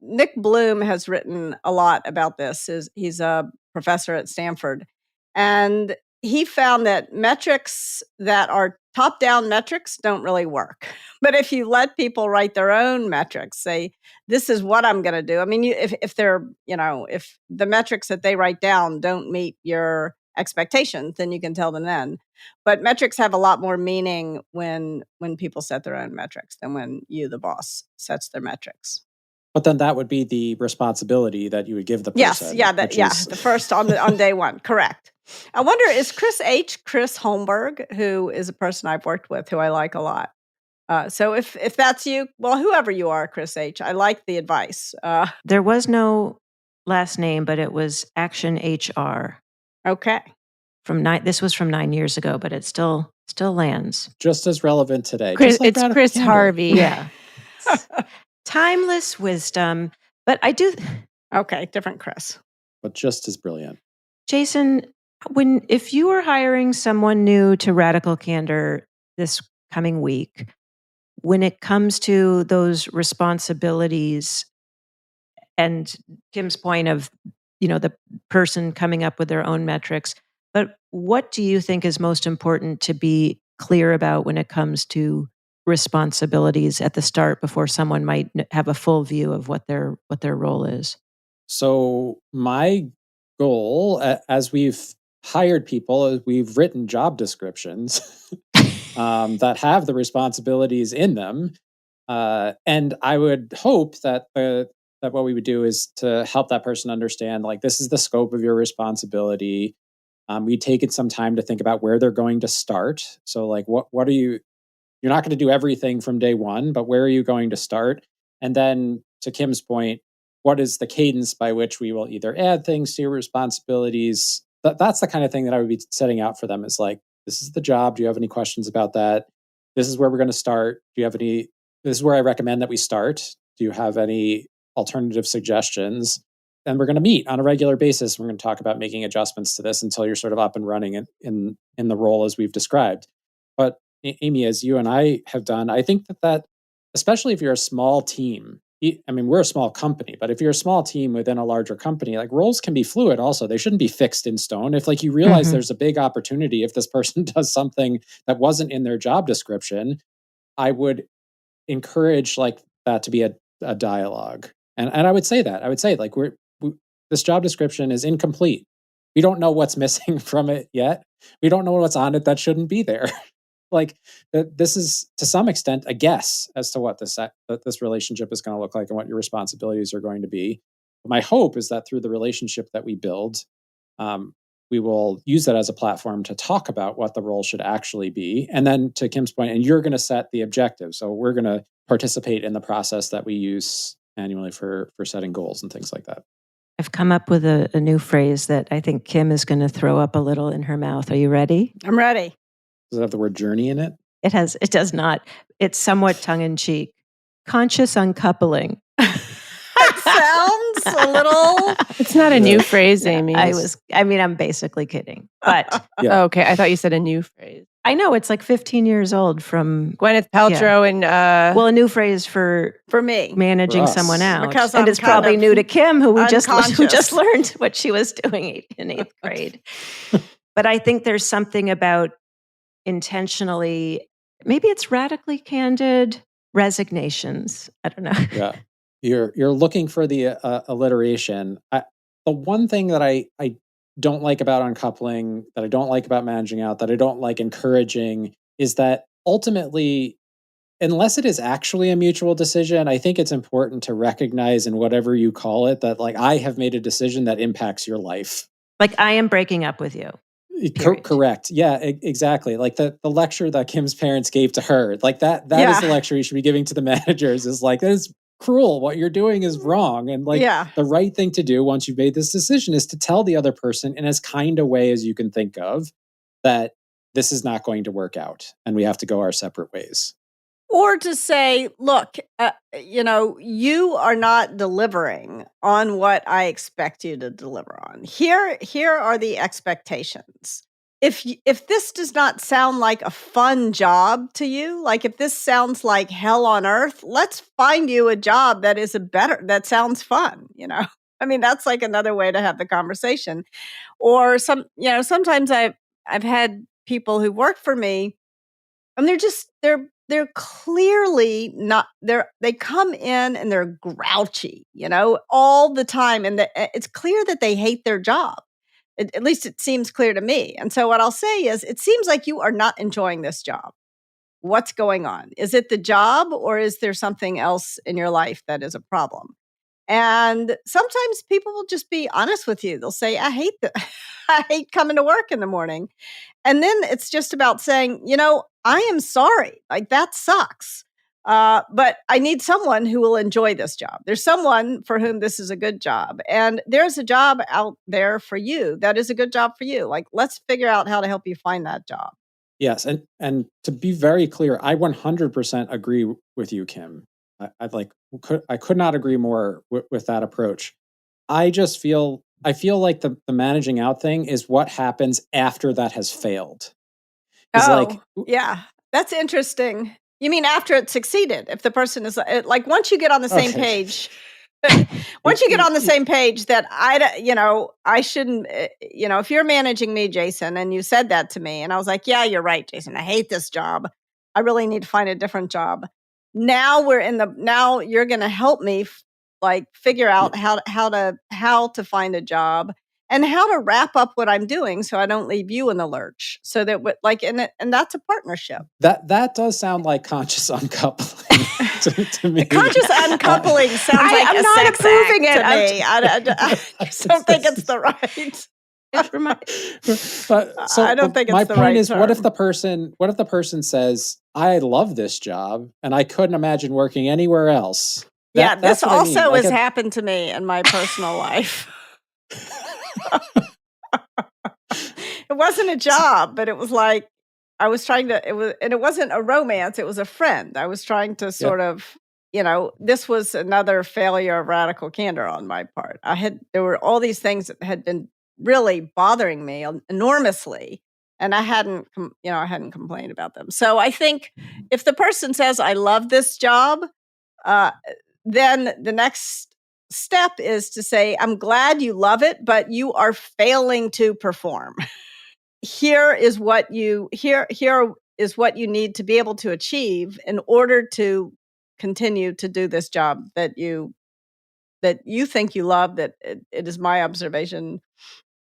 Nick Bloom has written a lot about this. He's a professor at Stanford, and he found that metrics that are top-down metrics don't really work. But if you let people write their own metrics, say, this is what I'm going to do. I mean, if they're, if the metrics that they write down don't meet your expectations, then you can tell them then. But metrics have a lot more meaning when people set their own metrics than when you, the boss, sets their metrics. But then that would be the responsibility that you would give the person. Yes, the first on day one, correct. I wonder, is Chris Holmberg, who is a person I've worked with, who I like a lot. So if that's you, well, whoever you are, Chris H., I like the advice. There was no last name, but it was Action HR. Okay. This was from 9 years ago, but it still lands. Just as relevant today. It's Chris Harvey. Yeah. Timeless wisdom. But I do. Okay, different Chris. But just as brilliant. Jason, if you were hiring someone new to Radical Candor this coming week, when it comes to those responsibilities and Kim's point of, the person coming up with their own metrics, but what do you think is most important to be clear about when it comes to responsibilities at the start before someone might have a full view of what their role is? So my goal, as we've hired people, we've written job descriptions that have the responsibilities in them. And I would hope that what we would do is to help that person understand, like, this is the scope of your responsibility. We'd taken some time to think about where they're going to start. So, like, what are you? You're not going to do everything from day one, but where are you going to start? And then, to Kim's point, what is the cadence by which we will either add things to your responsibilities? That's the kind of thing that I would be setting out for them. Is like, this is the job. Do you have any questions about that? This is where we're going to start. Do you have any? This is where I recommend that we start. Do you have any alternative suggestions? And we're going to meet on a regular basis. We're going to talk about making adjustments to this until you're sort of up and running in the role as we've described. But Amy, as you and I have done, I think that especially if you're a small team, I mean, we're a small company, but if you're a small team within a larger company, like, roles can be fluid also. They shouldn't be fixed in stone. If, like, you realize there's a big opportunity, if this person does something that wasn't in their job description, I would encourage, like, that to be a dialogue. And I would say that. I would say, like, this job description is incomplete. We don't know what's missing from it yet. We don't know what's on it that shouldn't be there. Like, this is, to some extent, a guess as to what this relationship is going to look like and what your responsibilities are going to be. But my hope is that through the relationship that we build, we will use that as a platform to talk about what the role should actually be. And then, to Kim's point, and you're going to set the objective. So we're going to participate in the process that we use annually for setting goals and things like that. I've come up with a new phrase that I think Kim is going to throw up a little in her mouth. Are you ready? I'm ready. Does it have the word journey in it? It does not. It's somewhat tongue-in-cheek. Conscious uncoupling. It sounds a little... It's not a new phrase, Amy. I'm basically kidding. But Oh, okay. I thought you said a new phrase. I know, it's like 15 years old from Gwyneth Paltrow and well, a new phrase for me, managing For us. someone out. Because and I'm it's probably new to Kim, who just unconscious. learned what she was doing in 8th grade. But I think there's something about intentionally, maybe it's radically candid resignations. I don't know. Yeah. You're looking for the alliteration. The one thing that I don't like about uncoupling, that I don't like about managing out, that I don't like encouraging, is that ultimately, unless it is actually a mutual decision, I think it's important to recognize, in whatever you call it, that, like, I have made a decision that impacts your life. Like, I am breaking up with you. Correct. Yeah, exactly. Like the lecture that Kim's parents gave to her, like that is the lecture you should be giving to the managers, is like, that is cruel. What you're doing is wrong. And, like, the right thing to do once you've made this decision is to tell the other person in as kind a way as you can think of that this is not going to work out and we have to go our separate ways. Or to say, look, you are not delivering on what I expect you to deliver on. Here are the expectations. If this does not sound like a fun job to you, like if this sounds like hell on earth, let's find you a job that sounds fun, I mean, that's like another way to have the conversation. Or sometimes I've had people who work for me, and they're clearly not, they come in and they're grouchy, all the time. And it's clear that they hate their job. At least it seems clear to me. And so what I'll say is, it seems like you are not enjoying this job. What's going on? Is it the job, or is there something else in your life that is a problem? And sometimes people will just be honest with you. They'll say, I hate I hate coming to work in the morning. And then it's just about saying, I am sorry. Like, that sucks. But I need someone who will enjoy this job. There's someone for whom this is a good job. And there's a job out there for you that is a good job for you. Like, let's figure out how to help you find that job. Yes. And to be very clear, I 100% agree with you, Kim. I could not agree more with that approach. I feel like the managing out thing is what happens after that has failed. Yeah, that's interesting. You mean after it succeeded? If the person is like, once you get on the same page, once you get on the same page that I shouldn't, if you're managing me, Jason, and you said that to me, and I was like, yeah, you're right, Jason, I hate this job. I really need to find a different job. Now now you're going to help me figure out how to find a job and how to wrap up what I'm doing so I don't leave you in the lurch. So that and that's a partnership. That does sound like conscious uncoupling to me. Conscious uncoupling sounds like I'm a not sex approving act it. to me. I just don't think it's the right. I don't think it's my the point right is, term. what if the person says, I love this job and I couldn't imagine working anywhere else? This also has happened to me in my personal life. It wasn't a job, but it was like I was trying to, and it wasn't a romance, it was a friend. I was trying to sort of, this was another failure of radical candor on my part. There were all these things that had been really bothering me enormously, and I hadn't complained about them. So I think if the person says, I love this job, then the next step is to say, I'm glad you love it, but you are failing to perform. Here is what you need to be able to achieve in order to continue to do this job that you think you love. That it is my observation.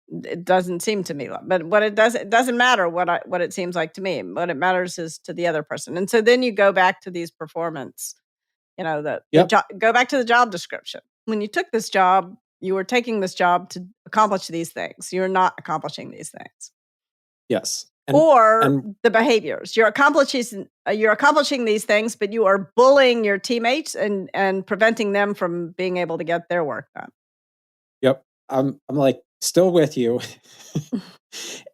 It doesn't seem to me, but it doesn't matter what it seems like to me. What it matters is to the other person. And so then you go back to these performance, go back to the job description. When you took this job, you were taking this job to accomplish these things. You're not accomplishing these things. Yes. And the behaviors. You're accomplishing these things, but you are bullying your teammates and preventing them from being able to get their work done. Yep. I'm like still with you.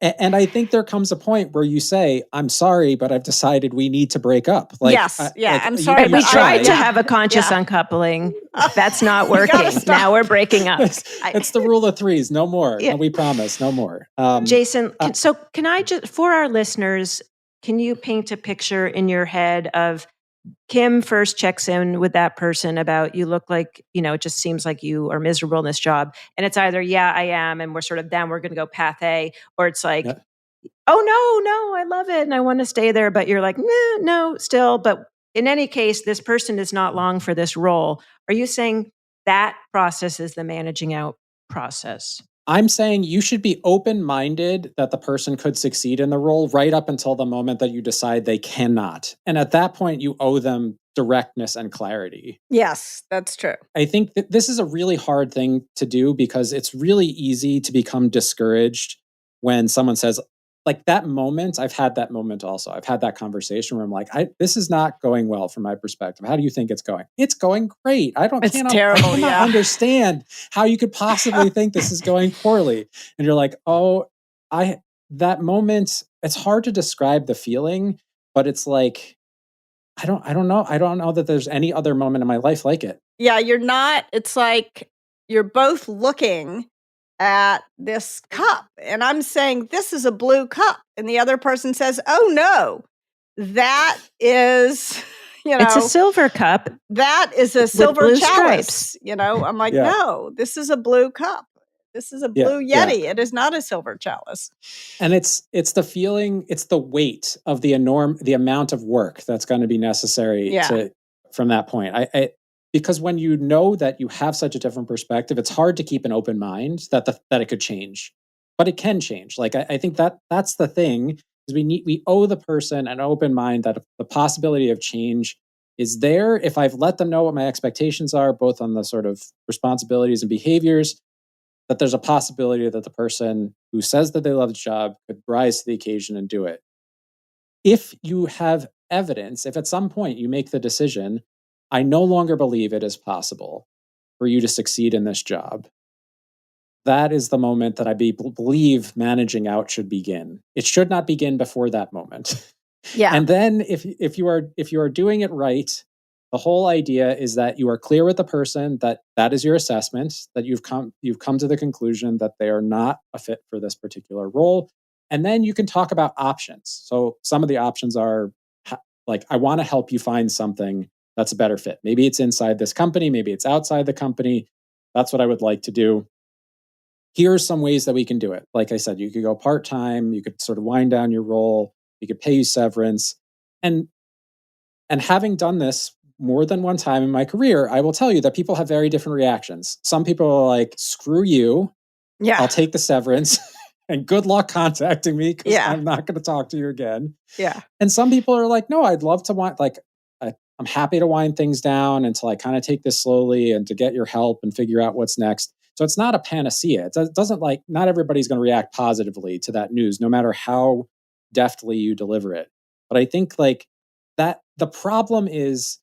And I think there comes a point where you say, I'm sorry, but I've decided we need to break up. I'm sorry. We tried to have a conscious uncoupling. That's not working. Now we're breaking up. It's the rule of threes. No more. Yeah. We promise. No more. Jason, can I just, for our listeners, can you paint a picture in your head of Kim first checks in with that person about, you look like, it just seems like you are miserable in this job. And it's either, yeah, I am. And we're sort of, then we're going to go path A, or it's like, oh, no, I love it. And I want to stay there. But you're like, no, still. But in any case, this person is not long for this role. Are you saying that process is the managing out process? I'm saying you should be open-minded that the person could succeed in the role right up until the moment that you decide they cannot. And at that point, you owe them directness and clarity. Yes, that's true. I think that this is a really hard thing to do because it's really easy to become discouraged when someone says, like that moment, I've had that moment also. I've had that conversation where I'm like, this is not going well from my perspective. How do you think it's going? It's going great. I cannot understand how you could possibly think this is going poorly. And you're like, that moment, it's hard to describe the feeling, but it's like, I don't know. I don't know that there's any other moment in my life like it. Yeah, it's like you're both looking at this cup, and I'm saying this is a blue cup, and the other person says, oh no, that is it's a silver cup, that is a silver chalice. I'm like, no, this is a blue cup, this is a blue Yeti. It is not a silver chalice. And it's the feeling, it's the weight of the amount of work that's going to be necessary from that point. Because when you know that you have such a different perspective, it's hard to keep an open mind that it could change. but it can change. Like I think that's the thing, is we owe the person an open mind that the possibility of change is there if I've let them know what my expectations are, both on the sort of responsibilities and behaviors, that there's a possibility that the person who says that they love the job could rise to the occasion and do it. If you have evidence, if at some point you make the decision, I no longer believe it is possible for you to succeed in this job, that is the moment that I believe managing out should begin. It should not begin before that moment. Yeah. And then if you are doing it right, the whole idea is that you are clear with the person that that is your assessment, that you've come to the conclusion that they are not a fit for this particular role. And then you can talk about options. So some of the options are like, I want to help you find something that's a better fit. Maybe it's inside this company, maybe it's outside the company. That's what I would like to do. Here's some ways that we can do it. Like I said, you could go part-time, you could sort of wind down your role, you could pay you severance. And having done this more than one time in my career, I will tell you that people have very different reactions. Some people are like, screw you. Yeah. I'll take the severance and good luck contacting me because Yeah. I'm not going to talk to you again. Yeah. And some people are like, no, I'd love to wind, like, I'm happy to wind things down until I kind of take this slowly and to get your help and figure out what's next. So it's not a panacea. It doesn't, like, not everybody's going to react positively to that news, no matter how deftly you deliver it. But I think like that the problem is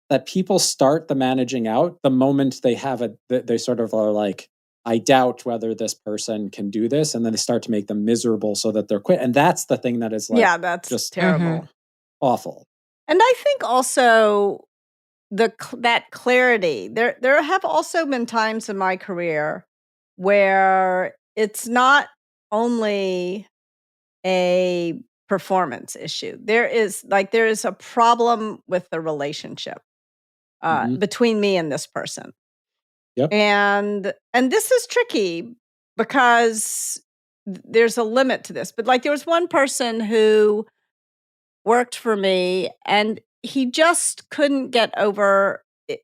that people start the managing out the moment they have they sort of are like, I doubt whether this person can do this. And then they start to make them miserable so that they're quit. And that's the thing that is like, Yeah, that's just terrible. awful. And I think also that clarity. There have also been times in my career where it's not only a performance issue. There is a problem with the relationship between me and this person. Yep. And this is tricky because there's a limit to this. But like there was one person who worked for me and he just couldn't get over it.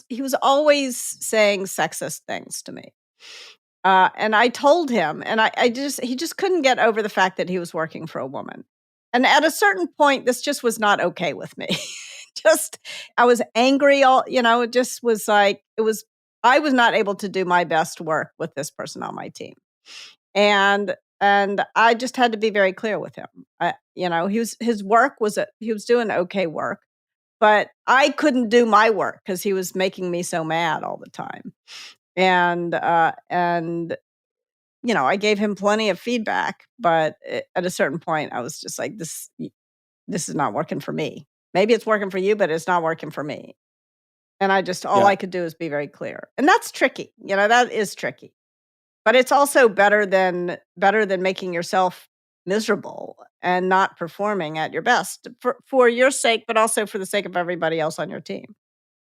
He was always saying sexist things to me. And I told him, and he just couldn't get over the fact that he was working for a woman. And at a certain point, this just was not okay with me. I was angry. It just was like, I was not able to do my best work with this person on my team. And I just had to be very clear with him. His work he was doing okay work, but I couldn't do my work because he was making me so mad all the time. And I gave him plenty of feedback, but at a certain point, I was just like, this is not working for me. Maybe it's working for you, but it's not working for me. And all I could do is be very clear. And that's tricky. That is tricky. But it's also better than making yourself miserable and not performing at your best for your sake, but also for the sake of everybody else on your team.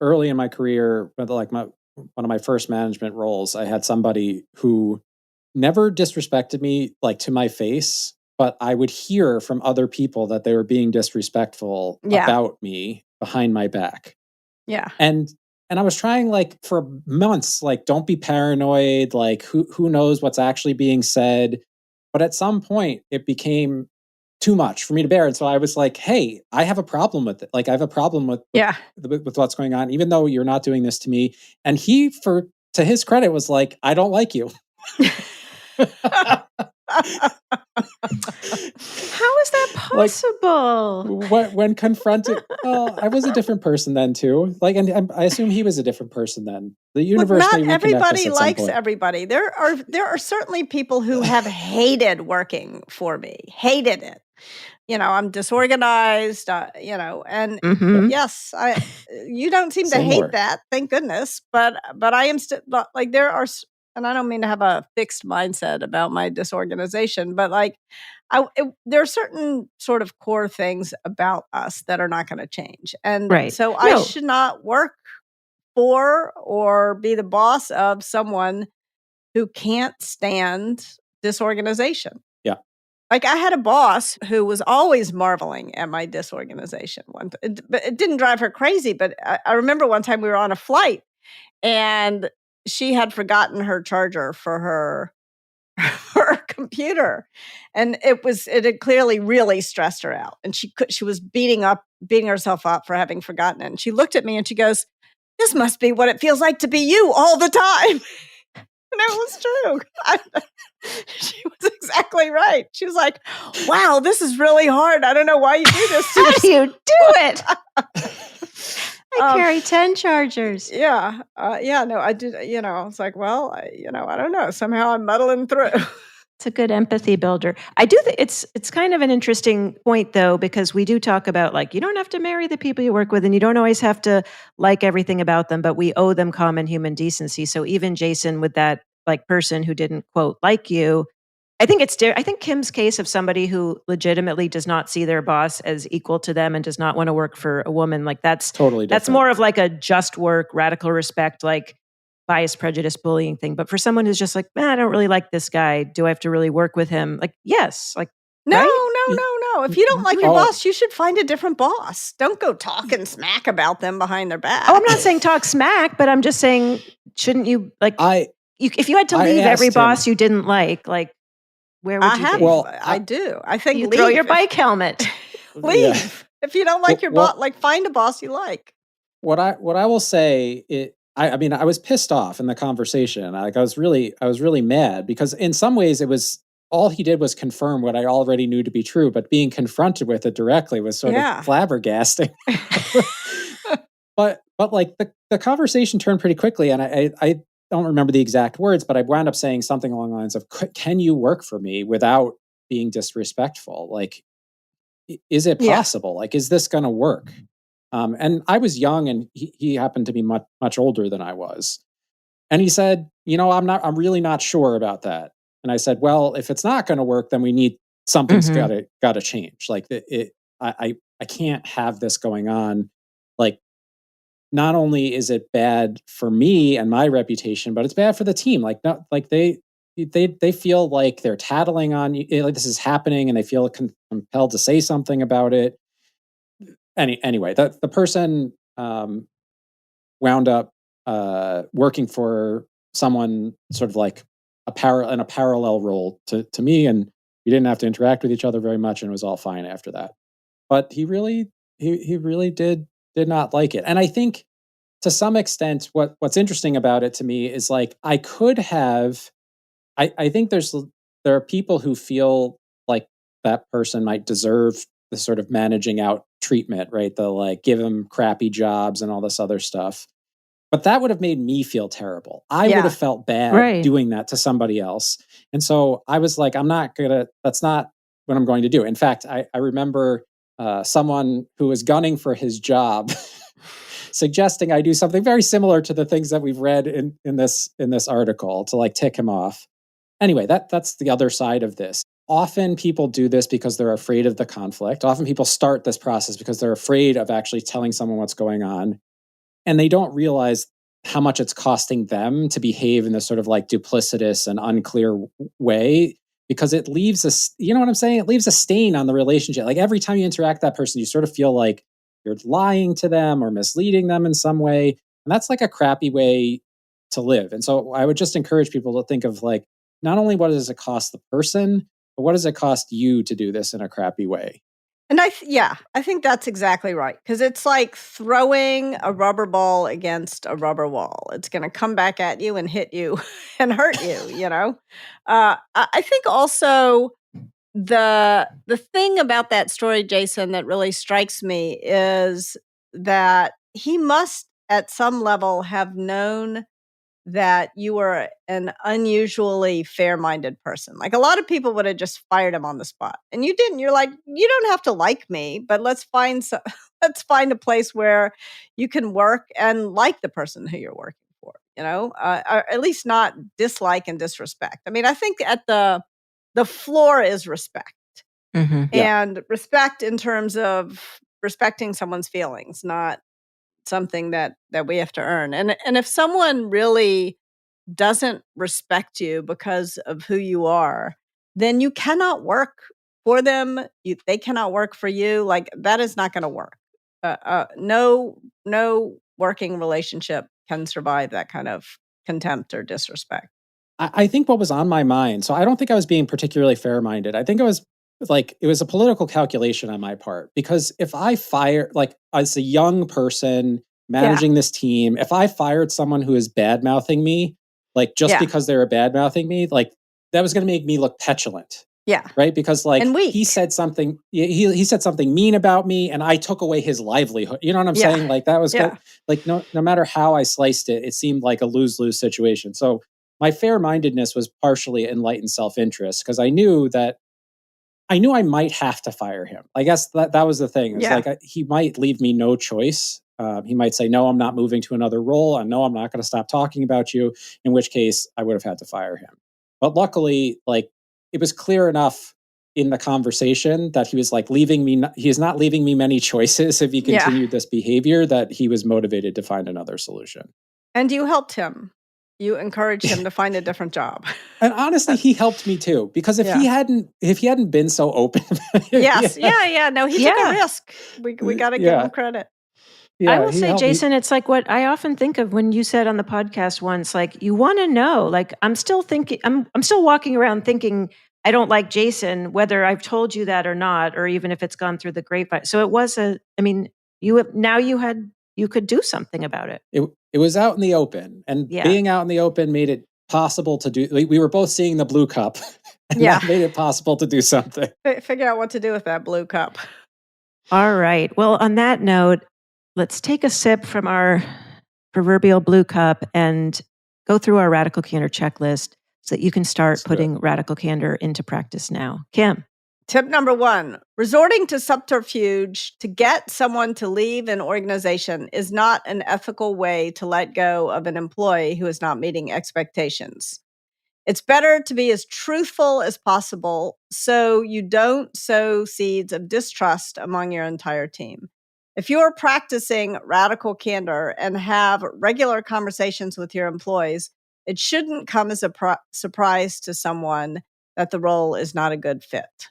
Early in my career, like one of my first management roles, I had somebody who never disrespected me like to my face, but I would hear from other people that they were being disrespectful about me behind my back. Yeah. And I was trying like for months, like, don't be paranoid, like who knows what's actually being said. But at some point it became too much for me to bear. And so I was like, hey, I have a problem with it. Like I have a problem with what's going on, even though you're not doing this to me. And he, to his credit, was like, I don't like you. How is that possible? Like, when confronted, well, I was a different person then too. Like, and I assume he was a different person then. The universe may reconnect us at some point. Not everybody likes everybody. There are certainly people who have hated working for me, hated it. I'm disorganized. And yes, you don't seem to hate that, thank goodness. But I am still like there are. And I don't mean to have a fixed mindset about my disorganization, but like there are certain sort of core things about us that are not going to change. And so I should not work for or be the boss of someone who can't stand disorganization. Yeah. Like I had a boss who was always marveling at my disorganization. But it didn't drive her crazy. But I remember one time we were on a flight and she had forgotten her charger for her her computer, and it had clearly really stressed her out, and she was beating herself up for having forgotten it. And she looked at me and she goes, "This must be what it feels like to be you all the time." And it was true. She was exactly right. She was like, "Wow, this is really hard. I don't know why you do this to How do yourself." you do it? I carry 10 chargers. Yeah. No, I did. I was like, well, I don't know. Somehow I'm muddling through. It's a good empathy builder. I do think it's kind of an interesting point, though, because we do talk about, like, you don't have to marry the people you work with, and you don't always have to like everything about them, but we owe them common human decency. So even Jason, with that like person who didn't quote like you, I think I think Kim's case of somebody who legitimately does not see their boss as equal to them and does not want to work for a woman, like that's Totally different. that's more of like a just work, radical respect, like bias, prejudice, bullying thing. But for someone who's just like, I don't really like this guy, do I have to really work with him? Like, yes, like No, right? no. If you don't like your boss, you should find a different boss. Don't go talking smack about them behind their back. Oh, I'm not saying talk smack, but I'm just saying, shouldn't you like? If you had to leave every boss you didn't like, where would you be? Well, I do. I think you leave. throw your bike helmet. Leave. Yeah. If you don't like your boss, like find a boss you like. What I will say, I mean, I was pissed off in the conversation. Like I was really mad because in some ways it was all he did was confirm what I already knew to be true, but being confronted with it directly was sort of flabbergasting. but like the conversation turned pretty quickly, and I don't remember the exact words, but I wound up saying something along the lines of, "Can you work for me without being disrespectful? Like, is it possible? Like, is this going to work?" And I was young, and he happened to be much, much older than I was. And he said, I'm really not sure about that. And I said, well, if it's not going to work, then we need something's got to change. Like I can't have this going on. Like, not only is it bad for me and my reputation, but it's bad for the team. Like, not like they feel like they're tattling on you, like this is happening, and they feel compelled to say something about it. Anyway, the person wound up working for someone sort of like in a parallel role to me, and we didn't have to interact with each other very much, and it was all fine after that. But he really did not like it. And I think to some extent what's interesting about it to me is like I could have I think there are people who feel like that person might deserve the sort of managing out treatment, right? The like give them crappy jobs and all this other stuff. But that would have made me feel terrible. I would have felt bad doing that to somebody else. And so I was like, that's not what I'm going to do. In fact, I remember someone who was gunning for his job suggesting I do something very similar to the things that we've read in this article to like tick him off. Anyway, that's the other side of this. Often people do this because they're afraid of the conflict. Often people start this process because they're afraid of actually telling someone what's going on. And they don't realize how much it's costing them to behave in this sort of like duplicitous and unclear way, because it leaves you know what I'm saying? It leaves a stain on the relationship. Like every time you interact with that person, you sort of feel like you're lying to them or misleading them in some way. And that's like a crappy way to live. And so I would just encourage people to think of like, not only what does it cost the person, but what does it cost you to do this in a crappy way? And I think that's exactly right. Because it's like throwing a rubber ball against a rubber wall. It's going to come back at you and hit you and hurt you, I think also the thing about that story, Jason, that really strikes me is that he must at some level have known that you were an unusually fair-minded person. Like a lot of people would have just fired him on the spot, and you didn't. You're like, you don't have to like me, but let's find a place where you can work and like the person who you're working for. Or at least not dislike and disrespect. I mean, I think at the floor is respect, and respect in terms of respecting someone's feelings, not something that we have to earn. And if someone really doesn't respect you because of who you are, then you cannot work for them. They cannot work for you. Like that is not going to work. No working relationship can survive that kind of contempt or disrespect. I think what was on my mind, so I don't think I was being particularly fair-minded. I think it was a political calculation on my part, because if I fire, like, as a young person managing this team, if I fired someone who is bad-mouthing me, like, just because they were bad-mouthing me, like, that was going to make me look petulant. Yeah. Right? Because, like, And weak. he said something, he said something mean about me, and I took away his livelihood. You know what I'm saying? Like, that was good. Like, no matter how I sliced it, it seemed like a lose-lose situation. So my fair-mindedness was partially enlightened self-interest, because I knew I might have to fire him. I guess that was the thing. It's like, he might leave me no choice. He might say, no, I'm not moving to another role. And no, I'm not going to stop talking about you, in which case I would have had to fire him. But luckily, like, it was clear enough in the conversation that he was like he is not leaving me many choices if he continued this behavior, that he was motivated to find another solution. And you helped him. You encouraged him to find a different job. And honestly, he helped me too, because if he hadn't been so open. No, he took a risk. We got to give him credit. I will say, Jason, it's like what I often think of when you said on the podcast once, like, you want to know, like, I'm still walking around thinking I don't like Jason, whether I've told you that or not, or even if it's gone through the grapevine. So it was you could do something about it. It was out in the open, and being out in the open made it possible to do. We were both seeing the blue cup, and that made it possible to do something. Figure out what to do with that blue cup. All right. Well, on that note, let's take a sip from our proverbial blue cup and go through our radical candor checklist so that you can start putting radical candor into practice now. Kim. Tip number 1, resorting to subterfuge to get someone to leave an organization is not an ethical way to let go of an employee who is not meeting expectations. It's better to be as truthful as possible so you don't sow seeds of distrust among your entire team. If you're practicing radical candor and have regular conversations with your employees, it shouldn't come as a surprise to someone that the role is not a good fit.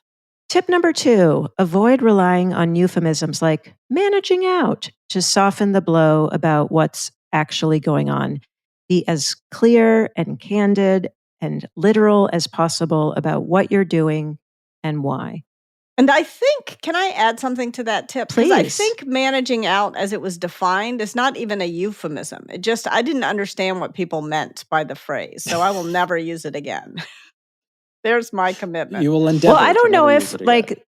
Tip number 2, avoid relying on euphemisms like managing out to soften the blow about what's actually going on. Be as clear and candid and literal as possible about what you're doing and why. And I think, can I add something to that tip? Please. Because I think managing out as it was defined is not even a euphemism. I didn't understand what people meant by the phrase, so I will never use it again. There's my commitment. You will endeavor. Well, I don't know if, like,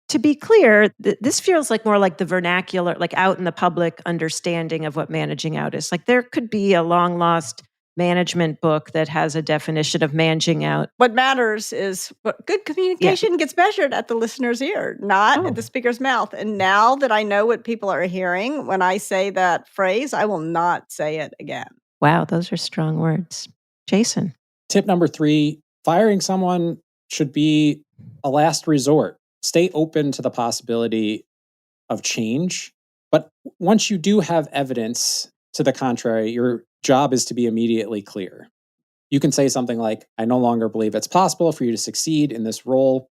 to be clear, this feels like more like the vernacular, like out in the public understanding of what managing out is. Like, there could be a long lost management book that has a definition of managing out. What matters is good communication gets measured at the listener's ear, not at the speaker's mouth. And now that I know what people are hearing when I say that phrase, I will not say it again. Wow, those are strong words. Jason. Tip number 3, firing someone should be a last resort. Stay open to the possibility of change. But once you do have evidence to the contrary, your job is to be immediately clear. You can say something like, I no longer believe it's possible for you to succeed in this role,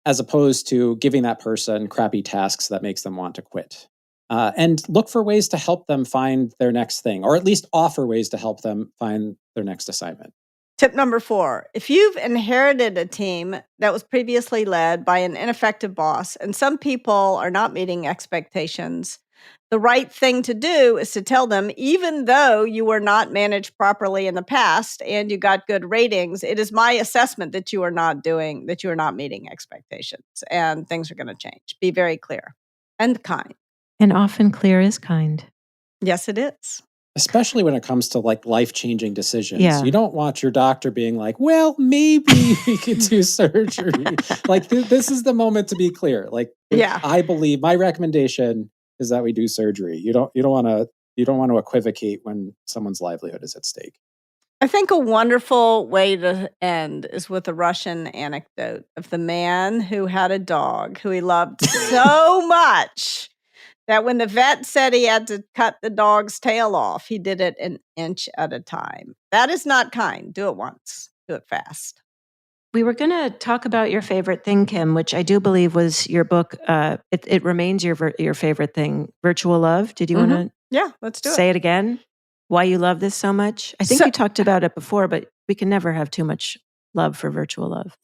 as opposed to giving that person crappy tasks that makes them want to quit. And look for ways to help them find their next thing, or at least offer ways to help them find their next assignment. Tip number 4, if you've inherited a team that was previously led by an ineffective boss and some people are not meeting expectations, the right thing to do is to tell them, even though you were not managed properly in the past and you got good ratings, it is my assessment that you are not meeting expectations and things are going to change. Be very clear and kind. And often clear is kind. Yes, it is. Especially when it comes to like life-changing decisions. Yeah. You don't want your doctor being like, well, maybe we could do surgery. Like this is the moment to be clear. Like, I believe my recommendation is that we do surgery. You don't want to equivocate when someone's livelihood is at stake. I think a wonderful way to end is with a Russian anecdote of the man who had a dog who he loved so much that when the vet said he had to cut the dog's tail off, he did it an inch at a time. That is not kind. Do it once. Do it fast. We were going to talk about your favorite thing, Kim, which I do believe was your book. It remains your favorite thing, Virtual Love. Did you want to let's do say it again? Why you love this so much? I think you talked about it before, but We can never have too much love for virtual love.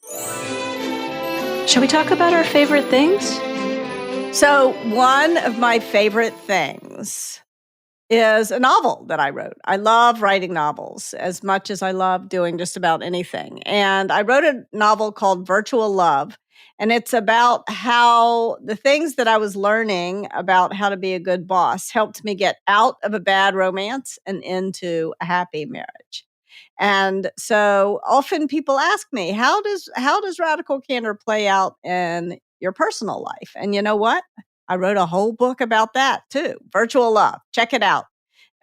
Shall we talk about our favorite things? So one of my favorite things is a novel that I wrote. I love writing novels as much as I love doing just about anything. And I wrote a novel called Virtual Love. And it's about how the things that I was learning about how to be a good boss helped me get out of a bad romance and into a happy marriage. And so often people ask me, how does radical candor play out in your personal life? And you know what? I wrote a whole book about that too. Virtual Love. Check it out.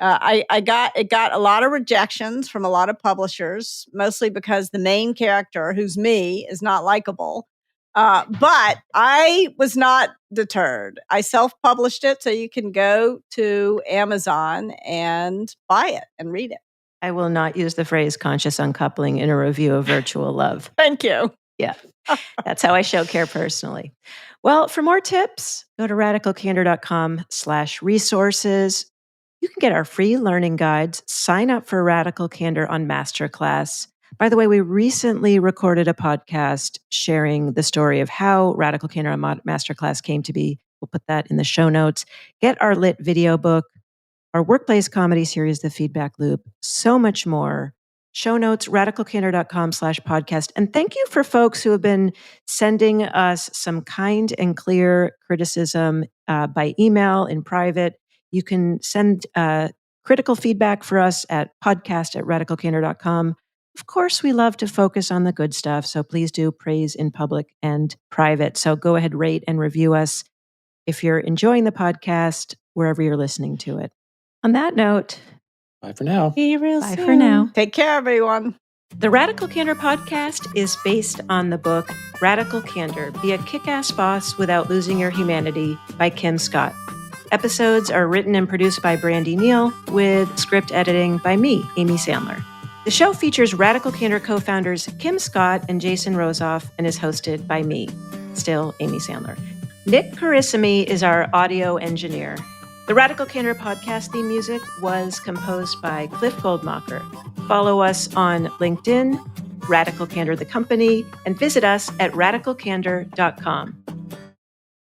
It got a lot of rejections from a lot of publishers, mostly because the main character, who's me, is not likable. But I was not deterred. I self-published it, so you can go to Amazon and buy it and read it. I will not use the phrase conscious uncoupling in a review of Virtual Love. Thank you. Yeah, that's how I show care personally. Well, for more tips, go to radicalcandor.com/resources. You can get our free learning guides, sign up for Radical Candor on Masterclass. By the way, we recently recorded a podcast sharing the story of how Radical Candor on Masterclass came to be. We'll put that in the show notes. Get our lit video book, our workplace comedy series, The Feedback Loop, so much more. Show notes, radicalcandor.com/podcast. And thank you for folks who have been sending us some kind and clear criticism by email in private. You can send critical feedback for us at podcast@radicalcandor.com. Of course, we love to focus on the good stuff, so please do praise in public and private. So go ahead, rate and review us if you're enjoying the podcast, wherever you're listening to it. On that note, Bye for now. Be real bye soon. for now. Take care, everyone. The Radical Candor podcast is based on the book Radical Candor, Be a Kick-Ass Boss Without Losing Your Humanity by Kim Scott. Episodes are written and produced by Brandi Neal with script editing by me, Amy Sandler. The show features Radical Candor co-founders Kim Scott and Jason Rosoff and is hosted by me, still Amy Sandler. Nick Carissimi is our audio engineer. The Radical Candor podcast theme music was composed by Cliff Goldmacher. Follow us on LinkedIn, Radical Candor the Company, and visit us at radicalcandor.com.